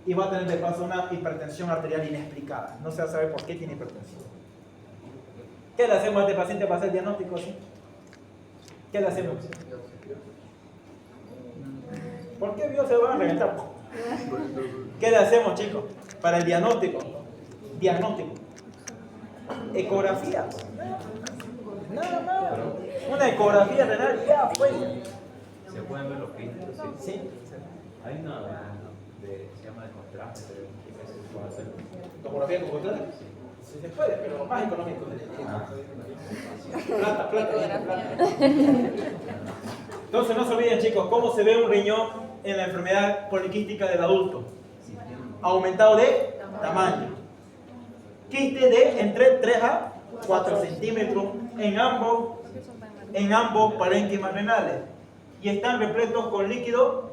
Speaker 1: Y va a tener de paso una hipertensión arterial inexplicada. No se va a saber por qué tiene hipertensión. ¿Qué le hacemos a este paciente para hacer diagnóstico así? ¿Qué le hacemos? ¿Por qué Dios se van a reventar? ¿Qué le hacemos, chicos? Para el diagnóstico. Ecografía. Nada más. Una ecografía renal ya fue.
Speaker 5: Se pueden ver los quistes, sí.
Speaker 1: Sí.
Speaker 5: Hay una se llama de contraste, que se puede hacer.
Speaker 1: ¿Tomografía con contraste? Sí se puede, pero más económico. Plata. Entonces no se olviden, chicos, cómo se ve un riñón en la enfermedad poliquística del adulto. Aumentado de tamaño. Quiste de entre 3 a 4 centímetros en ambos parénquimas renales. Y están repletos con líquido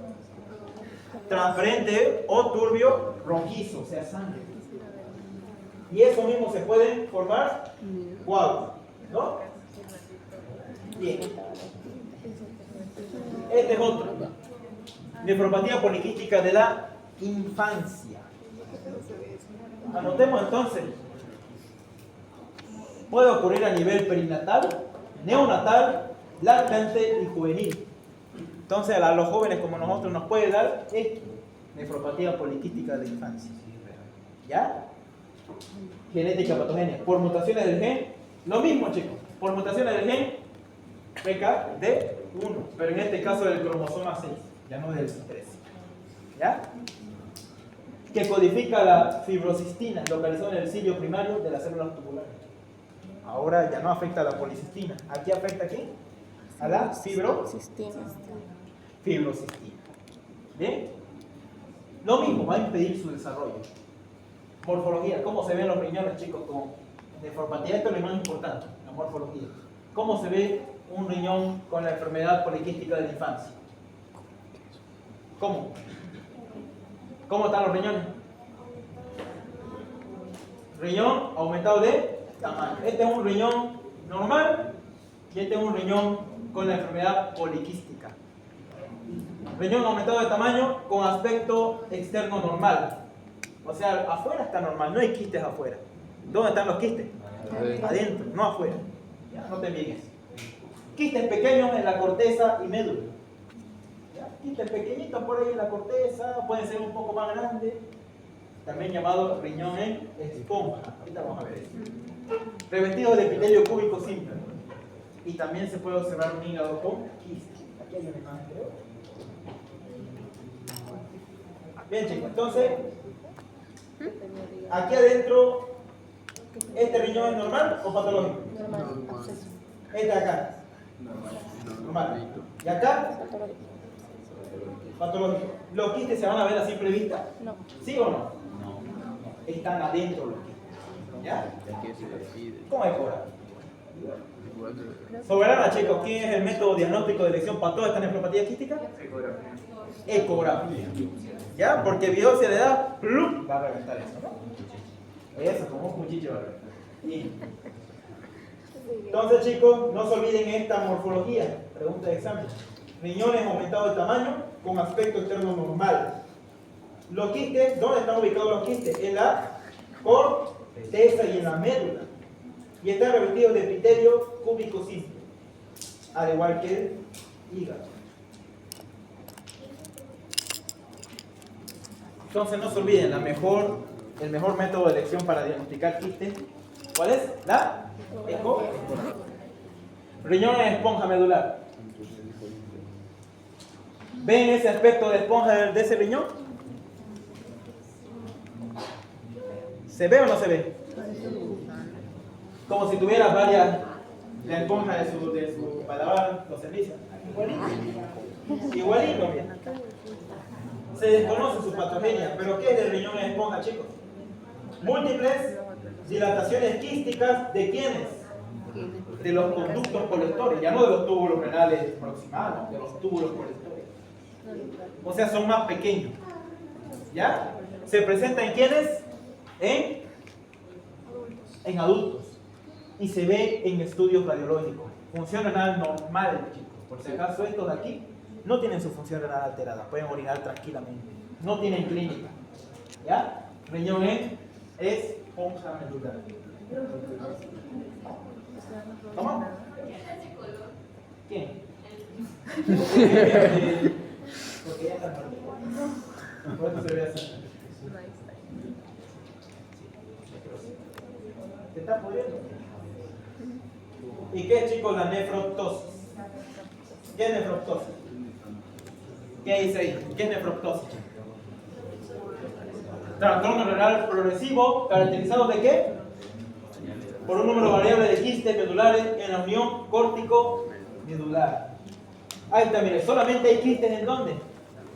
Speaker 1: transparente o turbio rojizo, o sea, sangre. Y eso mismo se pueden formar coágulos, ¿no? Bien. Este es otro. Nefropatía poliquística de la infancia. Anotemos entonces. Puede ocurrir a nivel perinatal, neonatal, lactante y juvenil. Entonces a los jóvenes como nosotros nos puede dar esto, nefropatía poliquística de la infancia. ¿Ya? Genética patogénica. Por mutaciones del gen, lo mismo, chicos. Por mutaciones del gen PKD1, pero en este caso del cromosoma 6, ya no del 13. ¿Ya? Que codifica la fibrocistina localizada en el cilio primario de las células tubulares. Ahora ya no afecta a la policistina. ¿Aquí afecta a quién? A la fibrosistina. ¿Bien? Lo mismo, va a impedir su desarrollo. Morfología, ¿cómo se ven los riñones, chicos, con nefropatía? Esto es lo más importante, la morfología. ¿Cómo se ve un riñón con la enfermedad poliquística de la infancia? ¿Cómo? ¿Cómo están los riñones? Riñón aumentado de tamaño. Este es un riñón normal y este es un riñón con la enfermedad poliquística. Riñón aumentado de tamaño con aspecto externo normal. O sea, afuera está normal, no hay quistes afuera. ¿Dónde están los quistes? Adentro, no afuera. ¿Ya? No te envíes. Quistes pequeños en la corteza y médula. ¿Ya? Quistes pequeñitos por ahí en la corteza, pueden ser un poco más grandes. También llamado riñón en esponja. Ahorita vamos a ver eso. Revestido de epitelio cúbico simple. Y también se puede observar un hígado con quistes. Aquí hay una imagen, creo. Bien, chicos, entonces, aquí adentro, ¿este riñón es normal o patológico?
Speaker 4: Normal. Acceso.
Speaker 1: Este de acá. Normal. ¿Y acá?
Speaker 4: Patológico.
Speaker 1: Patológico. ¿Los quistes se van a ver a simple vista?
Speaker 4: No.
Speaker 1: ¿Sí o no? Están adentro los quistes. ¿Ya? ¿Cómo es cobrar? Soberana, chicos, ¿quién es el método diagnóstico de elección para todas estas nefropatías quísticas? Ecografía. ¿Ya? Porque biopsia le da, ¡plup! Va a reventar eso, ¿no? Eso, como un cuchillo va a reventar. Y entonces, chicos, no se olviden esta morfología. Pregunta de examen. Riñones aumentados de tamaño con aspecto externo normal. Los quistes, ¿dónde están ubicados los quistes? En la corteza y en la médula. Y están revestidos de epitelio cúbico simple, al igual que el hígado. Entonces no se olviden, el mejor método de elección para diagnosticar quistes, ¿cuál es? La ecografía. Riñón en esponja medular. ¿Ven ese aspecto de esponja de ese riñón? ¿Se ve o no se ve? Como si tuviera varias, la esponja de su para lavar los servicios. Igualito. Igualito, bien. Se desconoce su patogenia, pero ¿qué es el riñón en esponja, chicos? Múltiples dilataciones quísticas, ¿de quiénes? De los conductos colectores, ya no de los túbulos renales proximales, de los túbulos colectores. O sea, son más pequeños. ¿Ya? ¿Se presenta en quiénes? En adultos. Y se ve en estudios radiológicos. Función renal normal, chicos. Por si acaso estos de aquí no tienen su función renal alterada, pueden orinar tranquilamente, no tienen clínica. ¿Ya? Riñón en esponja medular. ¿Cómo? ¿Quién? Porque ya está muerto. Por eso se ve así. ¿Te está pudriendo? ¿Y qué es, chicos, la nefroptosis? ¿Qué es nefroptosis? ¿Qué dice ahí? ¿Qué es nefroptosis? Trastorno renal progresivo, caracterizado de qué? Por un número variable de quistes medulares en la unión córtico-medular. Ahí está, mire, solamente hay quistes ¿en dónde?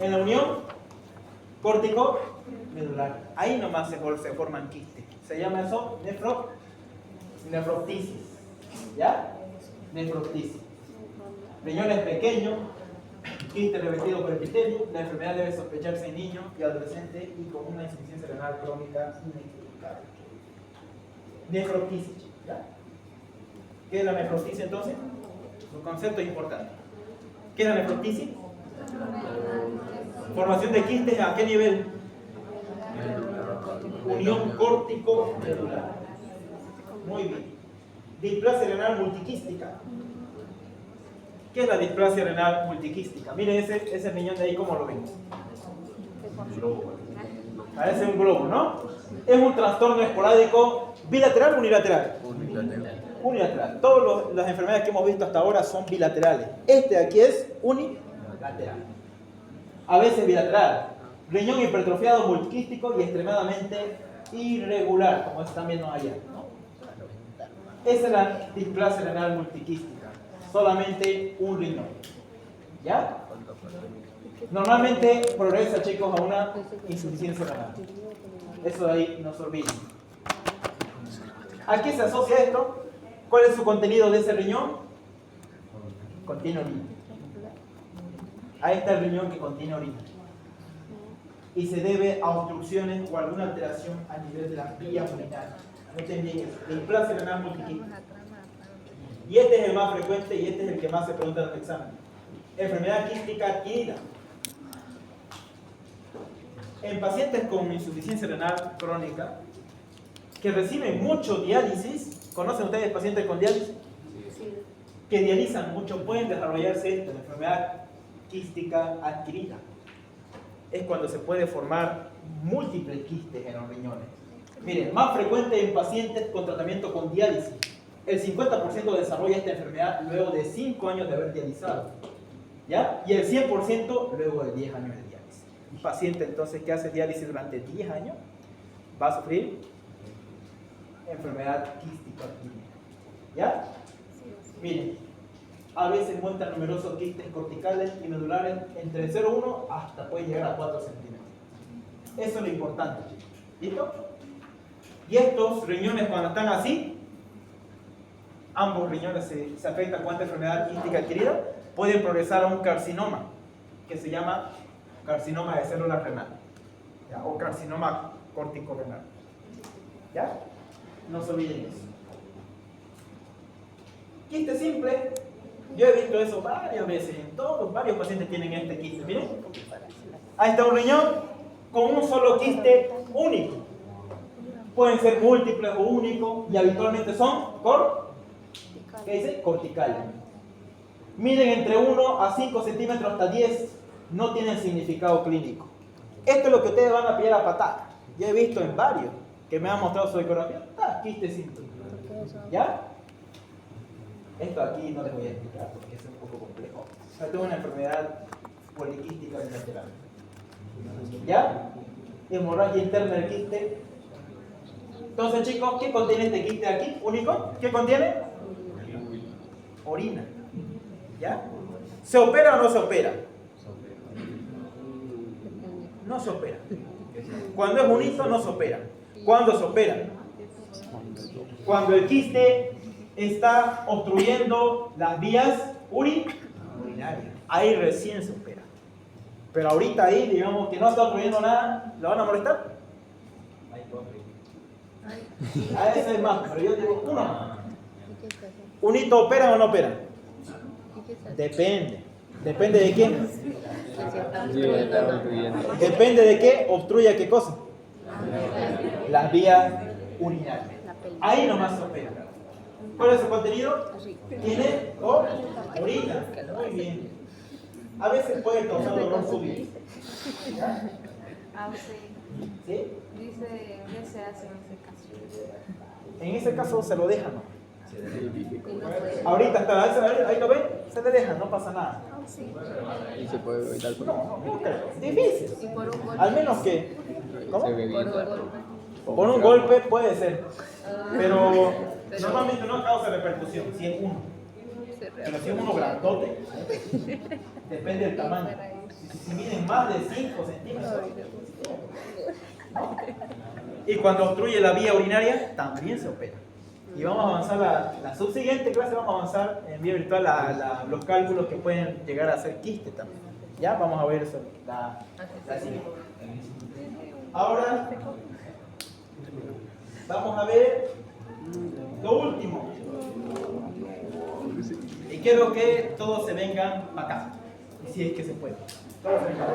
Speaker 1: En la unión córtico-medular. Ahí nomás se forman quistes. Se llama eso nefroptisis. ¿Ya? Nefroptisis. Riñones pequeños, quiste revestido por epitelio. La enfermedad debe sospecharse en niños y adolescentes y con una insuficiencia renal crónica inexplicable. Nefroptisis. ¿Ya? ¿Qué es la nefroptisis entonces? Su concepto es importante. ¿Qué es la nefroptisis? Formación de quistes ¿a qué nivel? Unión córtico-medular. Muy bien. Displasia renal multiquística. ¿Qué es la displasia renal multiquística? Miren ese riñón de ahí, ¿cómo lo ven? Parece un globo, ¿no? Es un trastorno esporádico bilateral o unilateral. Unilateral. Todas las enfermedades que hemos visto hasta ahora son bilaterales. Este de aquí es unilateral. A veces bilateral. Riñón hipertrofiado multiquístico y extremadamente irregular, como están viendo allá, ¿no? Esa es la displasia renal multiquística. Solamente un riñón. ¿Ya? Normalmente progresa, chicos, a una insuficiencia renal. Eso de ahí no se olviden. ¿A qué se asocia esto? ¿Cuál es su contenido de ese riñón? Contiene orina. Ahí está el riñón que contiene orina. Y se debe a obstrucciones o alguna alteración a nivel de las vías urinarias. Noten bien eso. Displasia renal multiquística. Y este es el más frecuente y este es el que más se pregunta en los exámenes. Enfermedad quística adquirida. En pacientes con insuficiencia renal crónica que reciben mucho diálisis, ¿conocen ustedes pacientes con diálisis? Que dializan mucho, pueden desarrollarse esto, la enfermedad quística adquirida. Es cuando se puede formar múltiples quistes en los riñones. Miren, más frecuente en pacientes con tratamiento con diálisis. El 50% desarrolla esta enfermedad luego de 5 años de haber dializado. ¿Ya? Y el 100% luego de 10 años de diálisis. Un paciente entonces que hace diálisis durante 10 años va a sufrir enfermedad quística adquirida. ¿Ya? Miren, a veces muestran numerosos quistes corticales y medulares entre 0,1 hasta puede llegar a 4 centímetros. Eso es lo importante, chicos. ¿Listo? Y estos riñones cuando están así, ambos riñones se afectan con esta enfermedad quística adquirida, pueden progresar a un carcinoma que se llama carcinoma de células renales, ¿ya? O carcinoma corticorrenal. ¿Ya? No se olviden eso. Quiste simple, yo he visto eso varias veces, varios pacientes tienen este quiste. Miren, ahí está un riñón con un solo quiste único. Pueden ser múltiples o únicos y habitualmente son ¿qué dice? Corticales. Miden entre 1 a 5 centímetros hasta 10, no tienen significado clínico. Esto es lo que ustedes van a pillar a patada. Yo he visto en varios que me han mostrado su ecografía. Quiste simple. ¿Ya? Esto aquí no les voy a explicar porque es un poco complejo. Esto es una enfermedad poliquística bilateral. ¿Ya? Hemorragia interna del quiste. Entonces, chicos, ¿qué contiene este quiste aquí? ¿Único? ¿Qué contiene? Orina. ¿Ya? ¿Se opera o no se opera? No se opera. Cuando es bonito, no se opera. ¿Cuándo se opera? Cuando el quiste está obstruyendo las vías urinarias. Ahí recién se opera. Pero ahorita ahí, digamos que no está obstruyendo nada, ¿lo van a molestar? A ese es más, pero yo digo uno. ¿Unito opera o no opera? Depende. ¿Depende de qué? Depende de qué obstruya qué cosa. Las vías urinarias. Ahí nomás se opera. ¿Cuál es su contenido? Tiene orina. Muy bien. A veces puede causar dolor súbito. ¿Ya? ¿Sí?
Speaker 6: Dice, ¿qué se hace en ese caso?
Speaker 1: En ese caso se lo dejan, ¿no? Ahorita está, ahí lo ven, se le deja, no pasa nada.
Speaker 3: Y se puede evitar por
Speaker 1: No, difícil. Al menos que, ¿cómo? Por un golpe puede ser, pero normalmente no causa repercusión, si es uno. Pero si es uno grandote, depende del tamaño. Si miden más de 5 centímetros. Y cuando obstruye la vía urinaria, también se opera. Y vamos a avanzar la subsiguiente clase, vamos a avanzar en vía virtual los cálculos que pueden llegar a ser quistes también. Ya, vamos a ver eso, la siguiente. Ahora, vamos a ver lo último. Y quiero que todos se vengan para acá, y si es que se puede. Todos se vengan.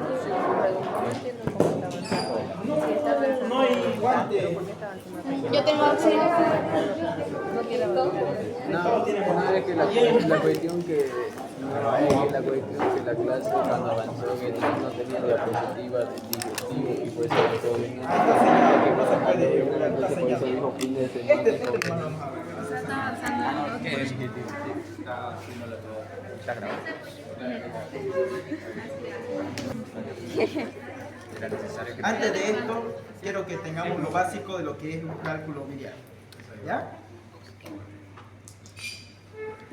Speaker 1: No hay guante.
Speaker 4: Yo tengo auxilio.
Speaker 3: No, es que la cuestión que la clase cuando avanzó que no tenía diapositivas digestivo y pues todo bien.
Speaker 1: No se puede,
Speaker 3: Por eso dijo fin de semana.
Speaker 1: Este que vamos a ver.
Speaker 2: Está grabado.
Speaker 1: Antes de esto, quiero que tengamos lo básico de lo que es un cálculo biliar. ¿Ya?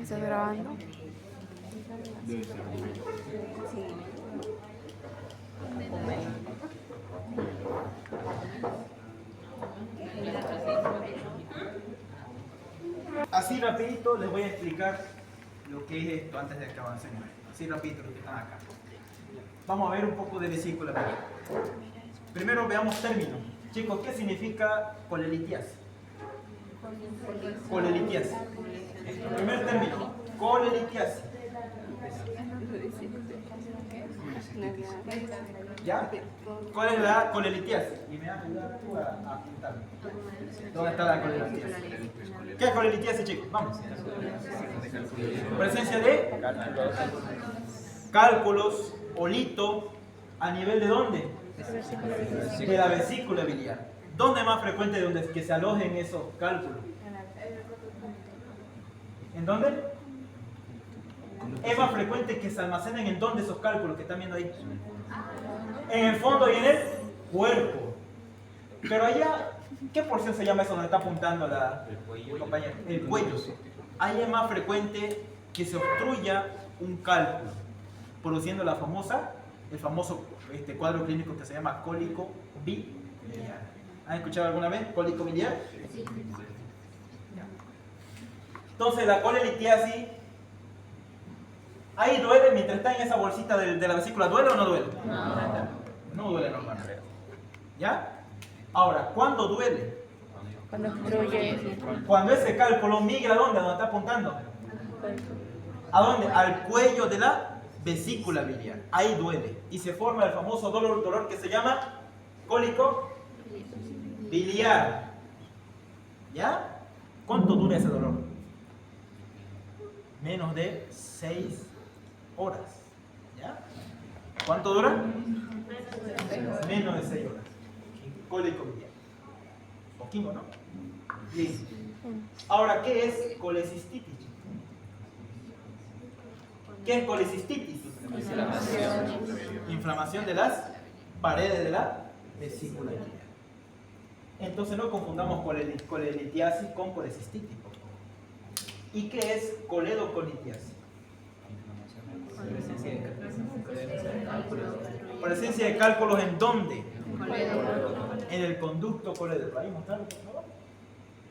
Speaker 4: ¿Estás grabando?
Speaker 2: Debe ser.
Speaker 1: así rapidito les voy a explicar lo que es esto antes de que avancemos. Así rapidito lo que están acá. Vamos a ver un poco de vesícula biliar. Primero veamos términos. Chicos, ¿qué significa colelitiasis? Colelitiasis. Primer término, colelitiasis. ¿Ya? ¿Cuál es la colelitiasis? Y me vas a ayudar tú a apuntarme. ¿Dónde está la colelitiasis? ¿Qué es colelitiasis, chicos? Vamos. Presencia de cálculos o lito a nivel de ¿dónde? De la vesícula biliar. ¿Dónde es más frecuente donde que se alojen esos cálculos? ¿En dónde? Es más frecuente que se almacenen en dónde esos cálculos que están viendo ahí. En el fondo y en el cuerpo. Pero allá, ¿qué porción se llama eso donde está apuntando la compañera? El cuello. Ahí es más frecuente que se obstruya un cálculo, produciendo el famoso cuadro clínico que se llama cólico biliar. ¿Han escuchado alguna vez cólico biliar? Sí. Entonces la colelitiasis, ahí duele mientras está en esa bolsita de la vesícula, ¿duele o no duele? No duele normalmente. ¿Ya? Ahora, ¿cuándo duele?
Speaker 4: Cuando obstruye.
Speaker 1: Cuando ese cálculo migra, ¿a dónde? ¿A dónde está apuntando? ¿A dónde? Al cuello de la vesícula biliar. Ahí duele. Y se forma el famoso dolor que se llama cólico biliar. ¿Ya? ¿Cuánto dura ese dolor? Menos de 6 horas. ¿Ya? ¿Cuánto dura? Menos de 6 horas. Cólico biliar. Poquito, ¿no? Bien. Ahora, ¿qué es colecistitis? ¿Qué es colecistitis? Inflamación de las paredes de la vesícula biliar. Entonces no confundamos colelitiasis con colecistitis. ¿Y qué es coledocolitiasis? Presencia de cálculos ¿en dónde? En el conducto colédoco. ¿Ahí mostrarlo, por favor?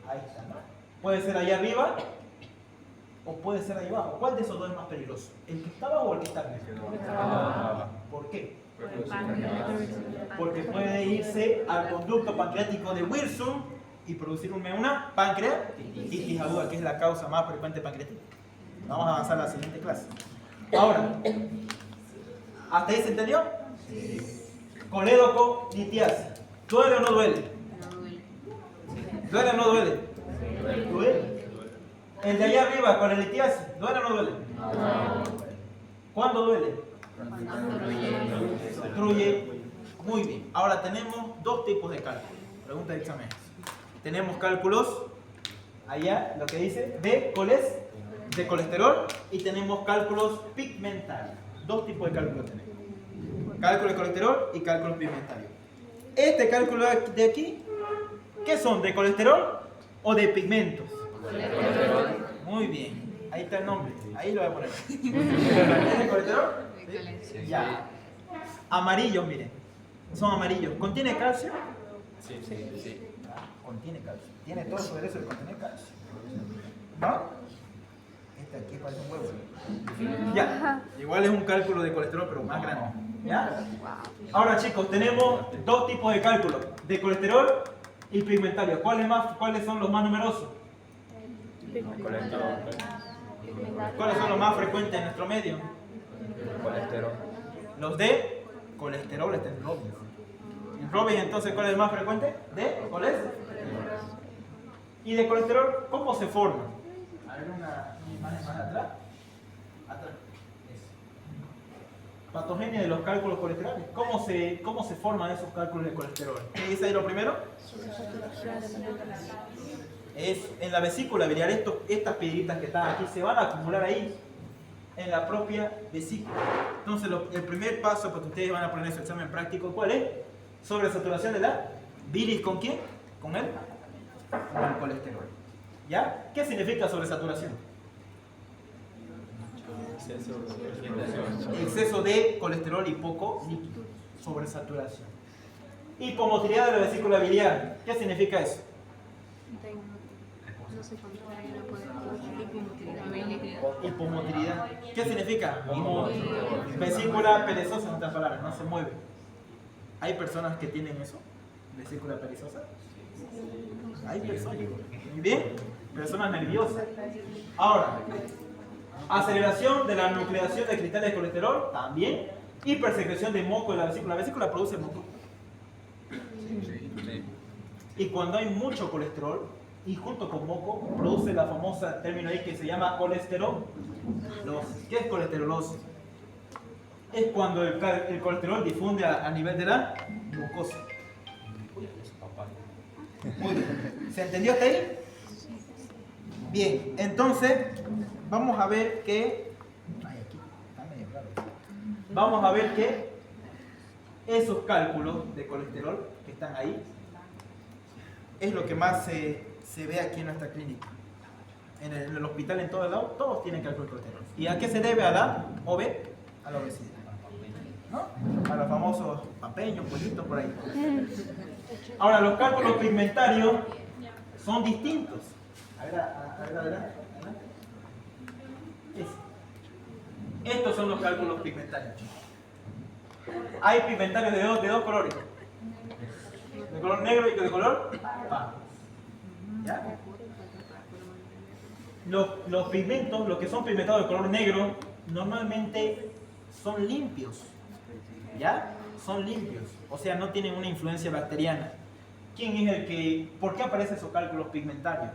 Speaker 1: Ahí está, ¿no? Puede ser allá arriba o puede ser ahí abajo. ¿Cuál de esos dos es más peligroso? ¿El que está abajo o el que está arriba? ¿Por qué? Porque puede irse al conducto pancreático de Wilson y producir una pancreatitis aguda, que es la causa más frecuente de pancreatitis. Vamos a avanzar a la siguiente clase. Ahora, ¿hasta ahí se entendió? Coledocolitiasis. ¿Duele o no duele? ¿Duele o no duele? Duele. El de allá arriba, colelitiasis, ¿duele o no duele? ¿Cuándo duele? Obstruye. Muy bien. Ahora tenemos dos tipos de cálculos. Pregunta de examen. Tenemos cálculos, allá lo que dice, de colesterol, y tenemos cálculos pigmentarios. Dos tipos de cálculos tenemos. Cálculo de colesterol y cálculos pigmentarios. Este cálculo de aquí, ¿qué son? ¿De colesterol o de pigmentos? Colesterol. Muy bien. Ahí está el nombre. Ahí lo voy a poner. ¿Es de colesterol? ¿Sí? Ya. Amarillos, miren. Son amarillos. ¿Contiene calcio? Sí. Contiene calcio. Tiene todo su derecho de contener calcio. ¿No? Este aquí parece un huevo. Ya. Igual es un cálculo de colesterol, pero más grande. ¿Ya? Ahora, chicos, tenemos dos tipos de cálculos: de colesterol y pigmentario. ¿Cuáles son los más numerosos?
Speaker 3: Colesterol.
Speaker 1: ¿Cuáles son los más frecuentes en nuestro medio?
Speaker 3: Colesterol.
Speaker 1: Los de colesterol están en Robbins. En Robbins, entonces, ¿cuál es el más frecuente? De colesterol. ¿Y de colesterol cómo se forma? A ver una imagen más atrás. Atrás. Eso. Patogenia de los cálculos colesterales. ¿Cómo se forman esos cálculos de colesterol? ¿Qué dice ahí lo primero? Es en la vesícula biliar. Estas piedritas que están aquí se van a acumular ahí, en la propia vesícula. Entonces el primer paso, porque ustedes van a poner su examen práctico, ¿cuál es? Sobresaturación de la bilis. ¿Con quién? Con el colesterol. ¿Ya? ¿Qué significa sobresaturación? Exceso de colesterol y poco líquido. Sobresaturación. Hipomotilidad de la vesícula biliar. ¿Qué significa eso? Hipomotilidad. ¿Qué significa? Vesícula perezosa, en otras palabras, no se mueve. ¿Hay personas que tienen eso? ¿Vesícula perezosa? Hay personas. Muy bien. Personas nerviosas. Ahora, aceleración de la nucleación de cristales de colesterol, también. Hipersecreción de moco en la vesícula. La vesícula produce moco. Y cuando hay mucho colesterol, y junto con moco, produce la famosa término ahí que se llama colesterolosis. ¿Qué es colesterolosis? Es cuando el colesterol difunde a nivel de la mucosa. Muy bien. ¿Se entendió hasta ahí? Bien, entonces vamos a ver que... Vamos a ver que esos cálculos de colesterol que están ahí es lo que más se ve aquí en nuestra clínica. En el hospital, en todo el lado, todos tienen cálculo de colesterol. ¿Y a qué se debe? A la a la obesidad, ¿no? A los famosos papeños, pollitos por ahí. Ahora, los cálculos pigmentarios son distintos. A ver. Estos son los cálculos pigmentarios. Hay pigmentarios de dos colores. De color negro y de color pardo. ¿Ya? Los pigmentos, los que son pigmentados de color negro, normalmente son limpios. ¿Ya? Son limpios. O sea, no tienen una influencia bacteriana. ¿Quién es el que... ¿Por qué aparecen esos cálculos pigmentarios?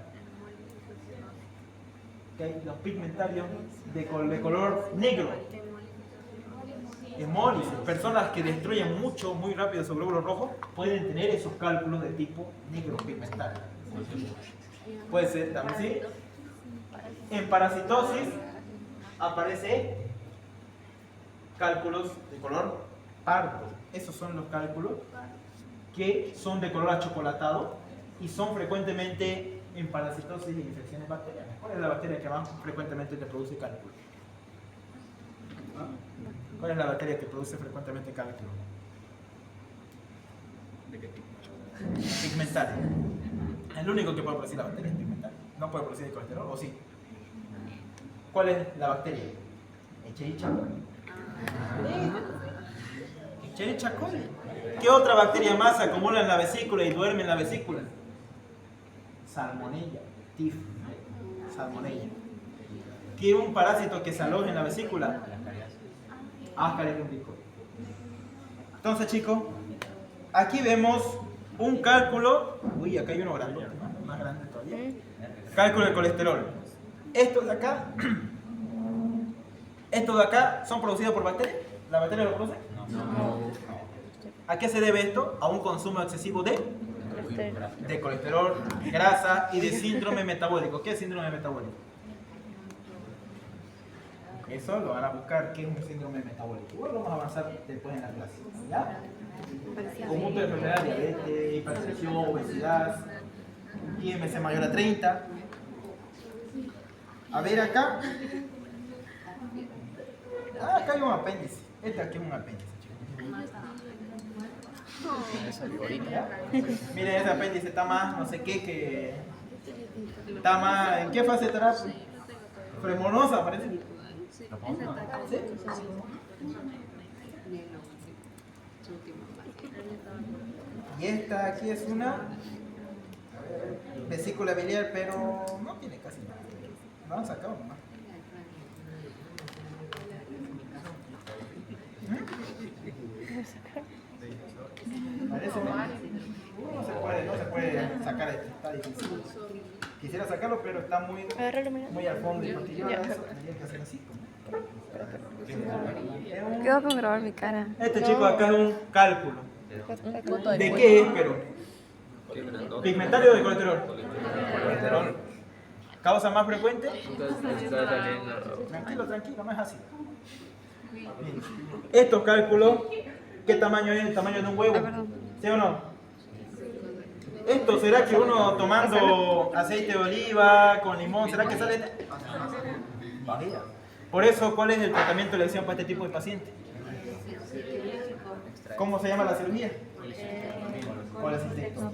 Speaker 1: ¿Okay? Los pigmentarios de color negro. Hemólisis, personas que destruyen mucho, muy rápido su glóbulo rojo, pueden tener esos cálculos de tipo negro pigmentario. Puede ser también, ¿sí? En parasitosis aparece cálculos de color pardo. Esos son los cálculos que son de color achocolatado y son frecuentemente en parasitosis y infecciones bacterianas. ¿Cuál es la bacteria que más frecuentemente te produce cálculo? ¿Cuál es la bacteria que produce frecuentemente cálculo?
Speaker 2: ¿De qué tipo?
Speaker 1: Pigmentaria. El único que puede producir la bacteria es pigmentaria. No puede producir el colesterol, ¿o sí? ¿Cuál es la bacteria? Escherichia coli. Escherichia coli. ¿Qué otra bacteria más se acumula en la vesícula y duerme en la vesícula? Salmonella. Tif. Salmonella. ¿Qué es un parásito que se aloja en la vesícula? Ascaris lumbricoides. Entonces, chicos, aquí vemos un cálculo. Uy, acá hay uno grande, más grande todavía. Cálculo del colesterol. Estos de acá son producidos por bacterias. ¿La bacteria lo produce? No. ¿A qué se debe esto? A un consumo excesivo de colesterol, grasa y de síndrome metabólico. ¿Qué es síndrome metabólico? Eso lo van a buscar, ¿qué es un síndrome metabólico? Bueno, vamos a avanzar después en la clase. ¿Ya? Conjunto de enfermedades, diabetes, hipertensión, obesidad, IMC mayor a 30. A ver acá. Acá hay un apéndice. Este aquí es un apéndice, chicos. ¿Ya? Miren, ese apéndice está más, no sé qué, que... Está más... ¿En qué fase estará? Fremonosa, parece. ¿Sí? Y esta aquí es una vesícula biliar, pero no tiene casi nada. Lo han sacado nomás. Parece no se puede sacar esto, está difícil. Quisiera sacarlo, pero está muy al fondo y porque yo haga eso tendría que hacer así.
Speaker 6: Quedo con grabar mi cara.
Speaker 1: Este chico acá es un cálculo. ¿De qué es, pero? Pigmentario o de colesterol. Colesterol. ¿Causa más frecuente? Tranquilo, no es así. Bien. Estos cálculos, ¿qué tamaño es? ¿El tamaño de un huevo? ¿Sí o no? ¿Esto será que uno tomando aceite de oliva con limón, será que sale? Por eso, ¿cuál es el tratamiento de elección para este tipo de paciente? ¿Cómo se llama la cirugía? ¿Cuál es el texto?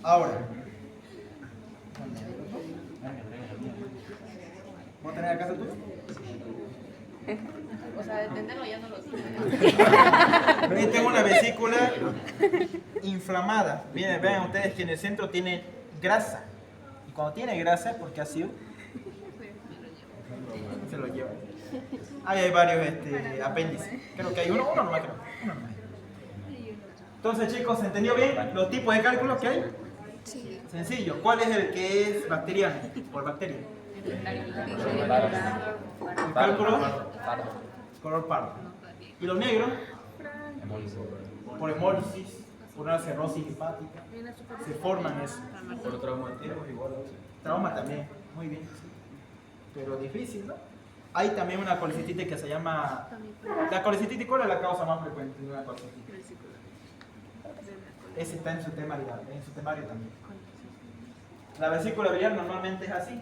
Speaker 1: Ahora, ¿Vos tenés acaso tuyo?
Speaker 4: O sea, de entenderlo ya no lo sé.
Speaker 1: Ahí tengo una vesícula inflamada. Vean ustedes que en el centro tiene grasa. Y cuando tiene grasa es porque ha sido... Se lo lleva. Ahí hay varios apéndices. Creo que hay uno nomás creo. Uno nomás. Entonces chicos, ¿se entendió bien los tipos de cálculos que hay?
Speaker 6: Sí.
Speaker 1: Sencillo. ¿Cuál es el que es bacteriano? Por bacteria. El cálculo color pardo. ¿Y los negros? Por hemólisis, por una cirrosis hepática. Se forman eso.
Speaker 2: Por traumatismo igual.
Speaker 1: Trauma también, muy bien. Pero difícil, ¿no? Hay también una colecistitis que se llama... La colecistitis, ¿cuál es la causa más frecuente de una colecistitis? Ese está en su temario también. La vesícula biliar normalmente es así.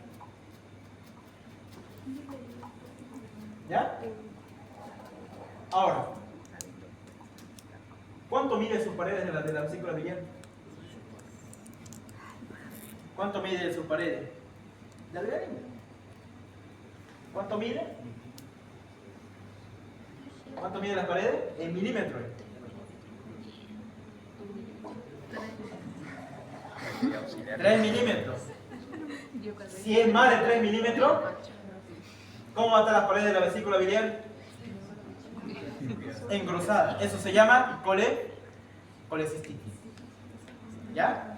Speaker 1: ¿Ya? Ahora, ¿cuánto mide sus paredes de la vesícula biliar? ¿Cuánto mide sus paredes? ¿De la orina? ¿Cuánto mide? ¿Cuánto mide las paredes? En milímetros. 3 milímetros. Si es más de 3 milímetros, ¿cómo van a estar las paredes de la vesícula biliar? Engrosadas. Eso se llama colecistitis. ¿Ya?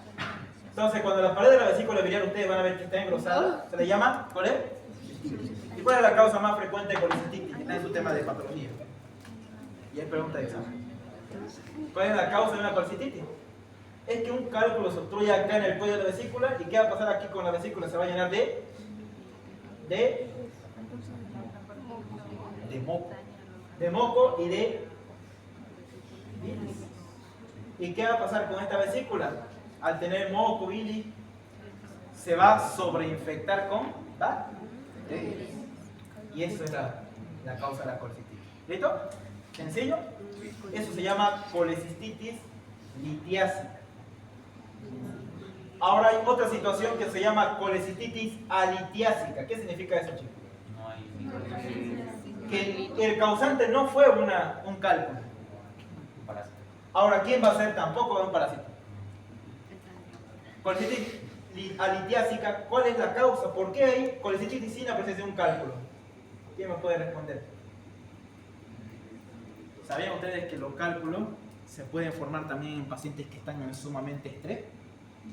Speaker 1: Entonces, cuando las paredes de la vesícula biliar ustedes van a ver que está engrosada, se le llama colecistitis. ¿Y cuál es la causa más frecuente de colecistitis? Está en su tema de patología. Y hay pregunta de examen. ¿Cuál es la causa de una colecistitis? Es que un cálculo se obstruye acá en el cuello de la vesícula. ¿Y qué va a pasar aquí con la vesícula? Se va a llenar de moco. De moco y de bilis. ¿Y qué va a pasar con esta vesícula? Al tener moco, bilis, se va a sobreinfectar con bacterias. Y eso es la causa de la colecistitis. ¿Listo? ¿Sencillo? Eso se llama colecistitis litiásica. Ahora hay otra situación que se llama colecistitis alitiásica. ¿Qué significa eso, chicos? Que el causante no fue un cálculo. Ahora, ¿quién va a ser tampoco un parásito? Colecistitis alitiásica, ¿cuál es la causa? ¿Por qué hay colecistitis sin la presencia de un cálculo? ¿Quién me puede responder? ¿Sabían ustedes que los cálculos se pueden formar también en pacientes que están en sumamente estrés?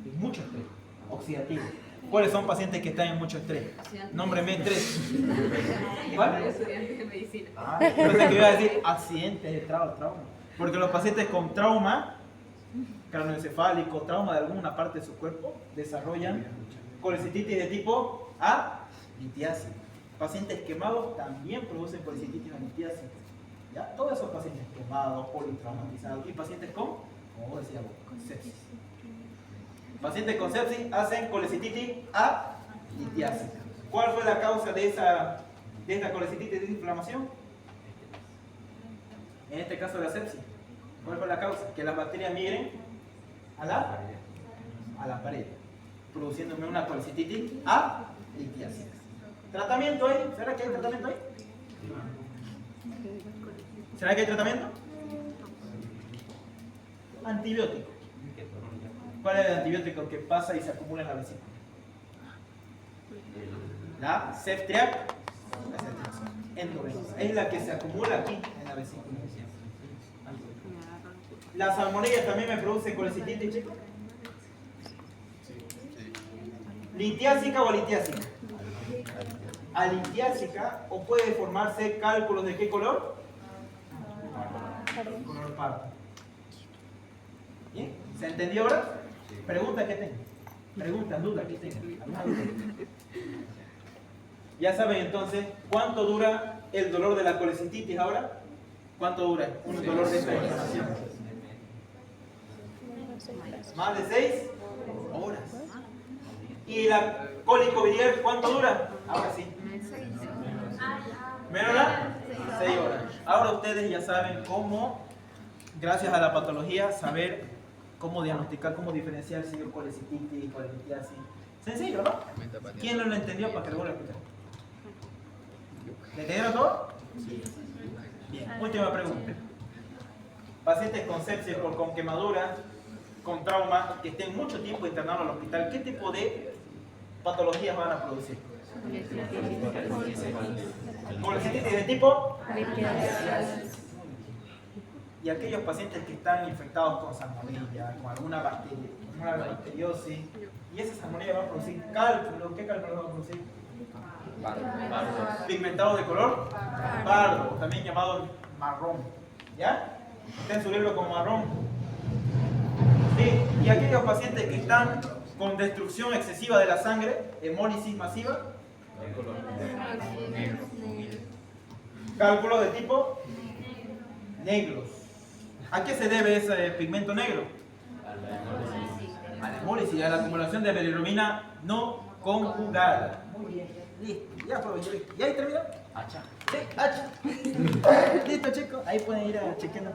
Speaker 1: En mucho estrés, oxidativo. ¿Cuáles son pacientes que están en mucho estrés? Nómbreme 3. ¿Cuál?
Speaker 4: Estudiantes de medicina.
Speaker 1: Yo sé que iba a decir accidentes de trauma. Porque los pacientes con trauma craneoencefálico, trauma de alguna parte de su cuerpo, desarrollan colecistitis de tipo alitiásica. Pacientes quemados también producen colecistitis alitiásica. ¿Ya? Todos esos pacientes quemados, politraumatizados y pacientes como decíamos, sepsis. Pacientes con sepsis hacen colecistitis alitiásica. ¿Cuál fue la causa de esta colecistitis de inflamación? En este caso la sepsis. ¿Cuál fue la causa? Que las bacterias migren a la pared, produciéndome una colecistitis alitiásica. ¿Tratamiento ahí? ¿Será que hay tratamiento ahí? ¿Será que hay tratamiento? Antibiótico. ¿Cuál es el antibiótico que pasa y se acumula en la vesícula? La ceftriaxona endovenosa. Es la que se acumula aquí en la vesícula. ¿La salmonella también me produce colecistitis, chicos? ¿Litiásica o alitiásica? Alitiásica, o puede formarse cálculos de qué color? Color pardo. ¿Bien? ¿Se entendió ahora? Pregunta, ¿qué tengo? Preguntas, dudas, ¿qué tengo? ¿Alguna duda? Ya saben entonces cuánto dura el dolor de la colecistitis ahora. ¿Cuánto dura un dolor de esta inflamación? Más de 6 horas. ¿Y la cólico biliar cuánto dura? Ahora sí. ¿Menos la? 6 horas. Ahora ustedes ya saben cómo, gracias a la patología, saber cómo diagnosticar, cómo diferenciar si es colecistitis y colelitiasis, Sencillo, ¿no? ¿Quién no lo entendió para que lo vuelva a explicar? ¿Le entendieron todo? Bien, última pregunta. Pacientes con sepsis o con quemadura, con trauma, que estén mucho tiempo internados en el hospital, ¿qué tipo de patologías van a producir? Colecitis de tipo. Y aquellos pacientes que están infectados con salmonella, con alguna bacteriosis, y esa salmonella va a producir cálculo. ¿Qué cálculo va a producir? Pigmentado de color pardo, también llamado marrón. ¿Ya? Está en su libro como marrón. Sí. Y aquellos pacientes que están con destrucción excesiva de la sangre, hemólisis masiva, cálculos de tipo negros. ¿A qué se debe ese pigmento negro? A la hemólisis, a la acumulación de bilirrubina no conjugada. Muy bien, listo, ya fue. ¿Y ahí terminó? Hacha. Sí, hacha. Listo, chicos, ahí pueden ir a chequear.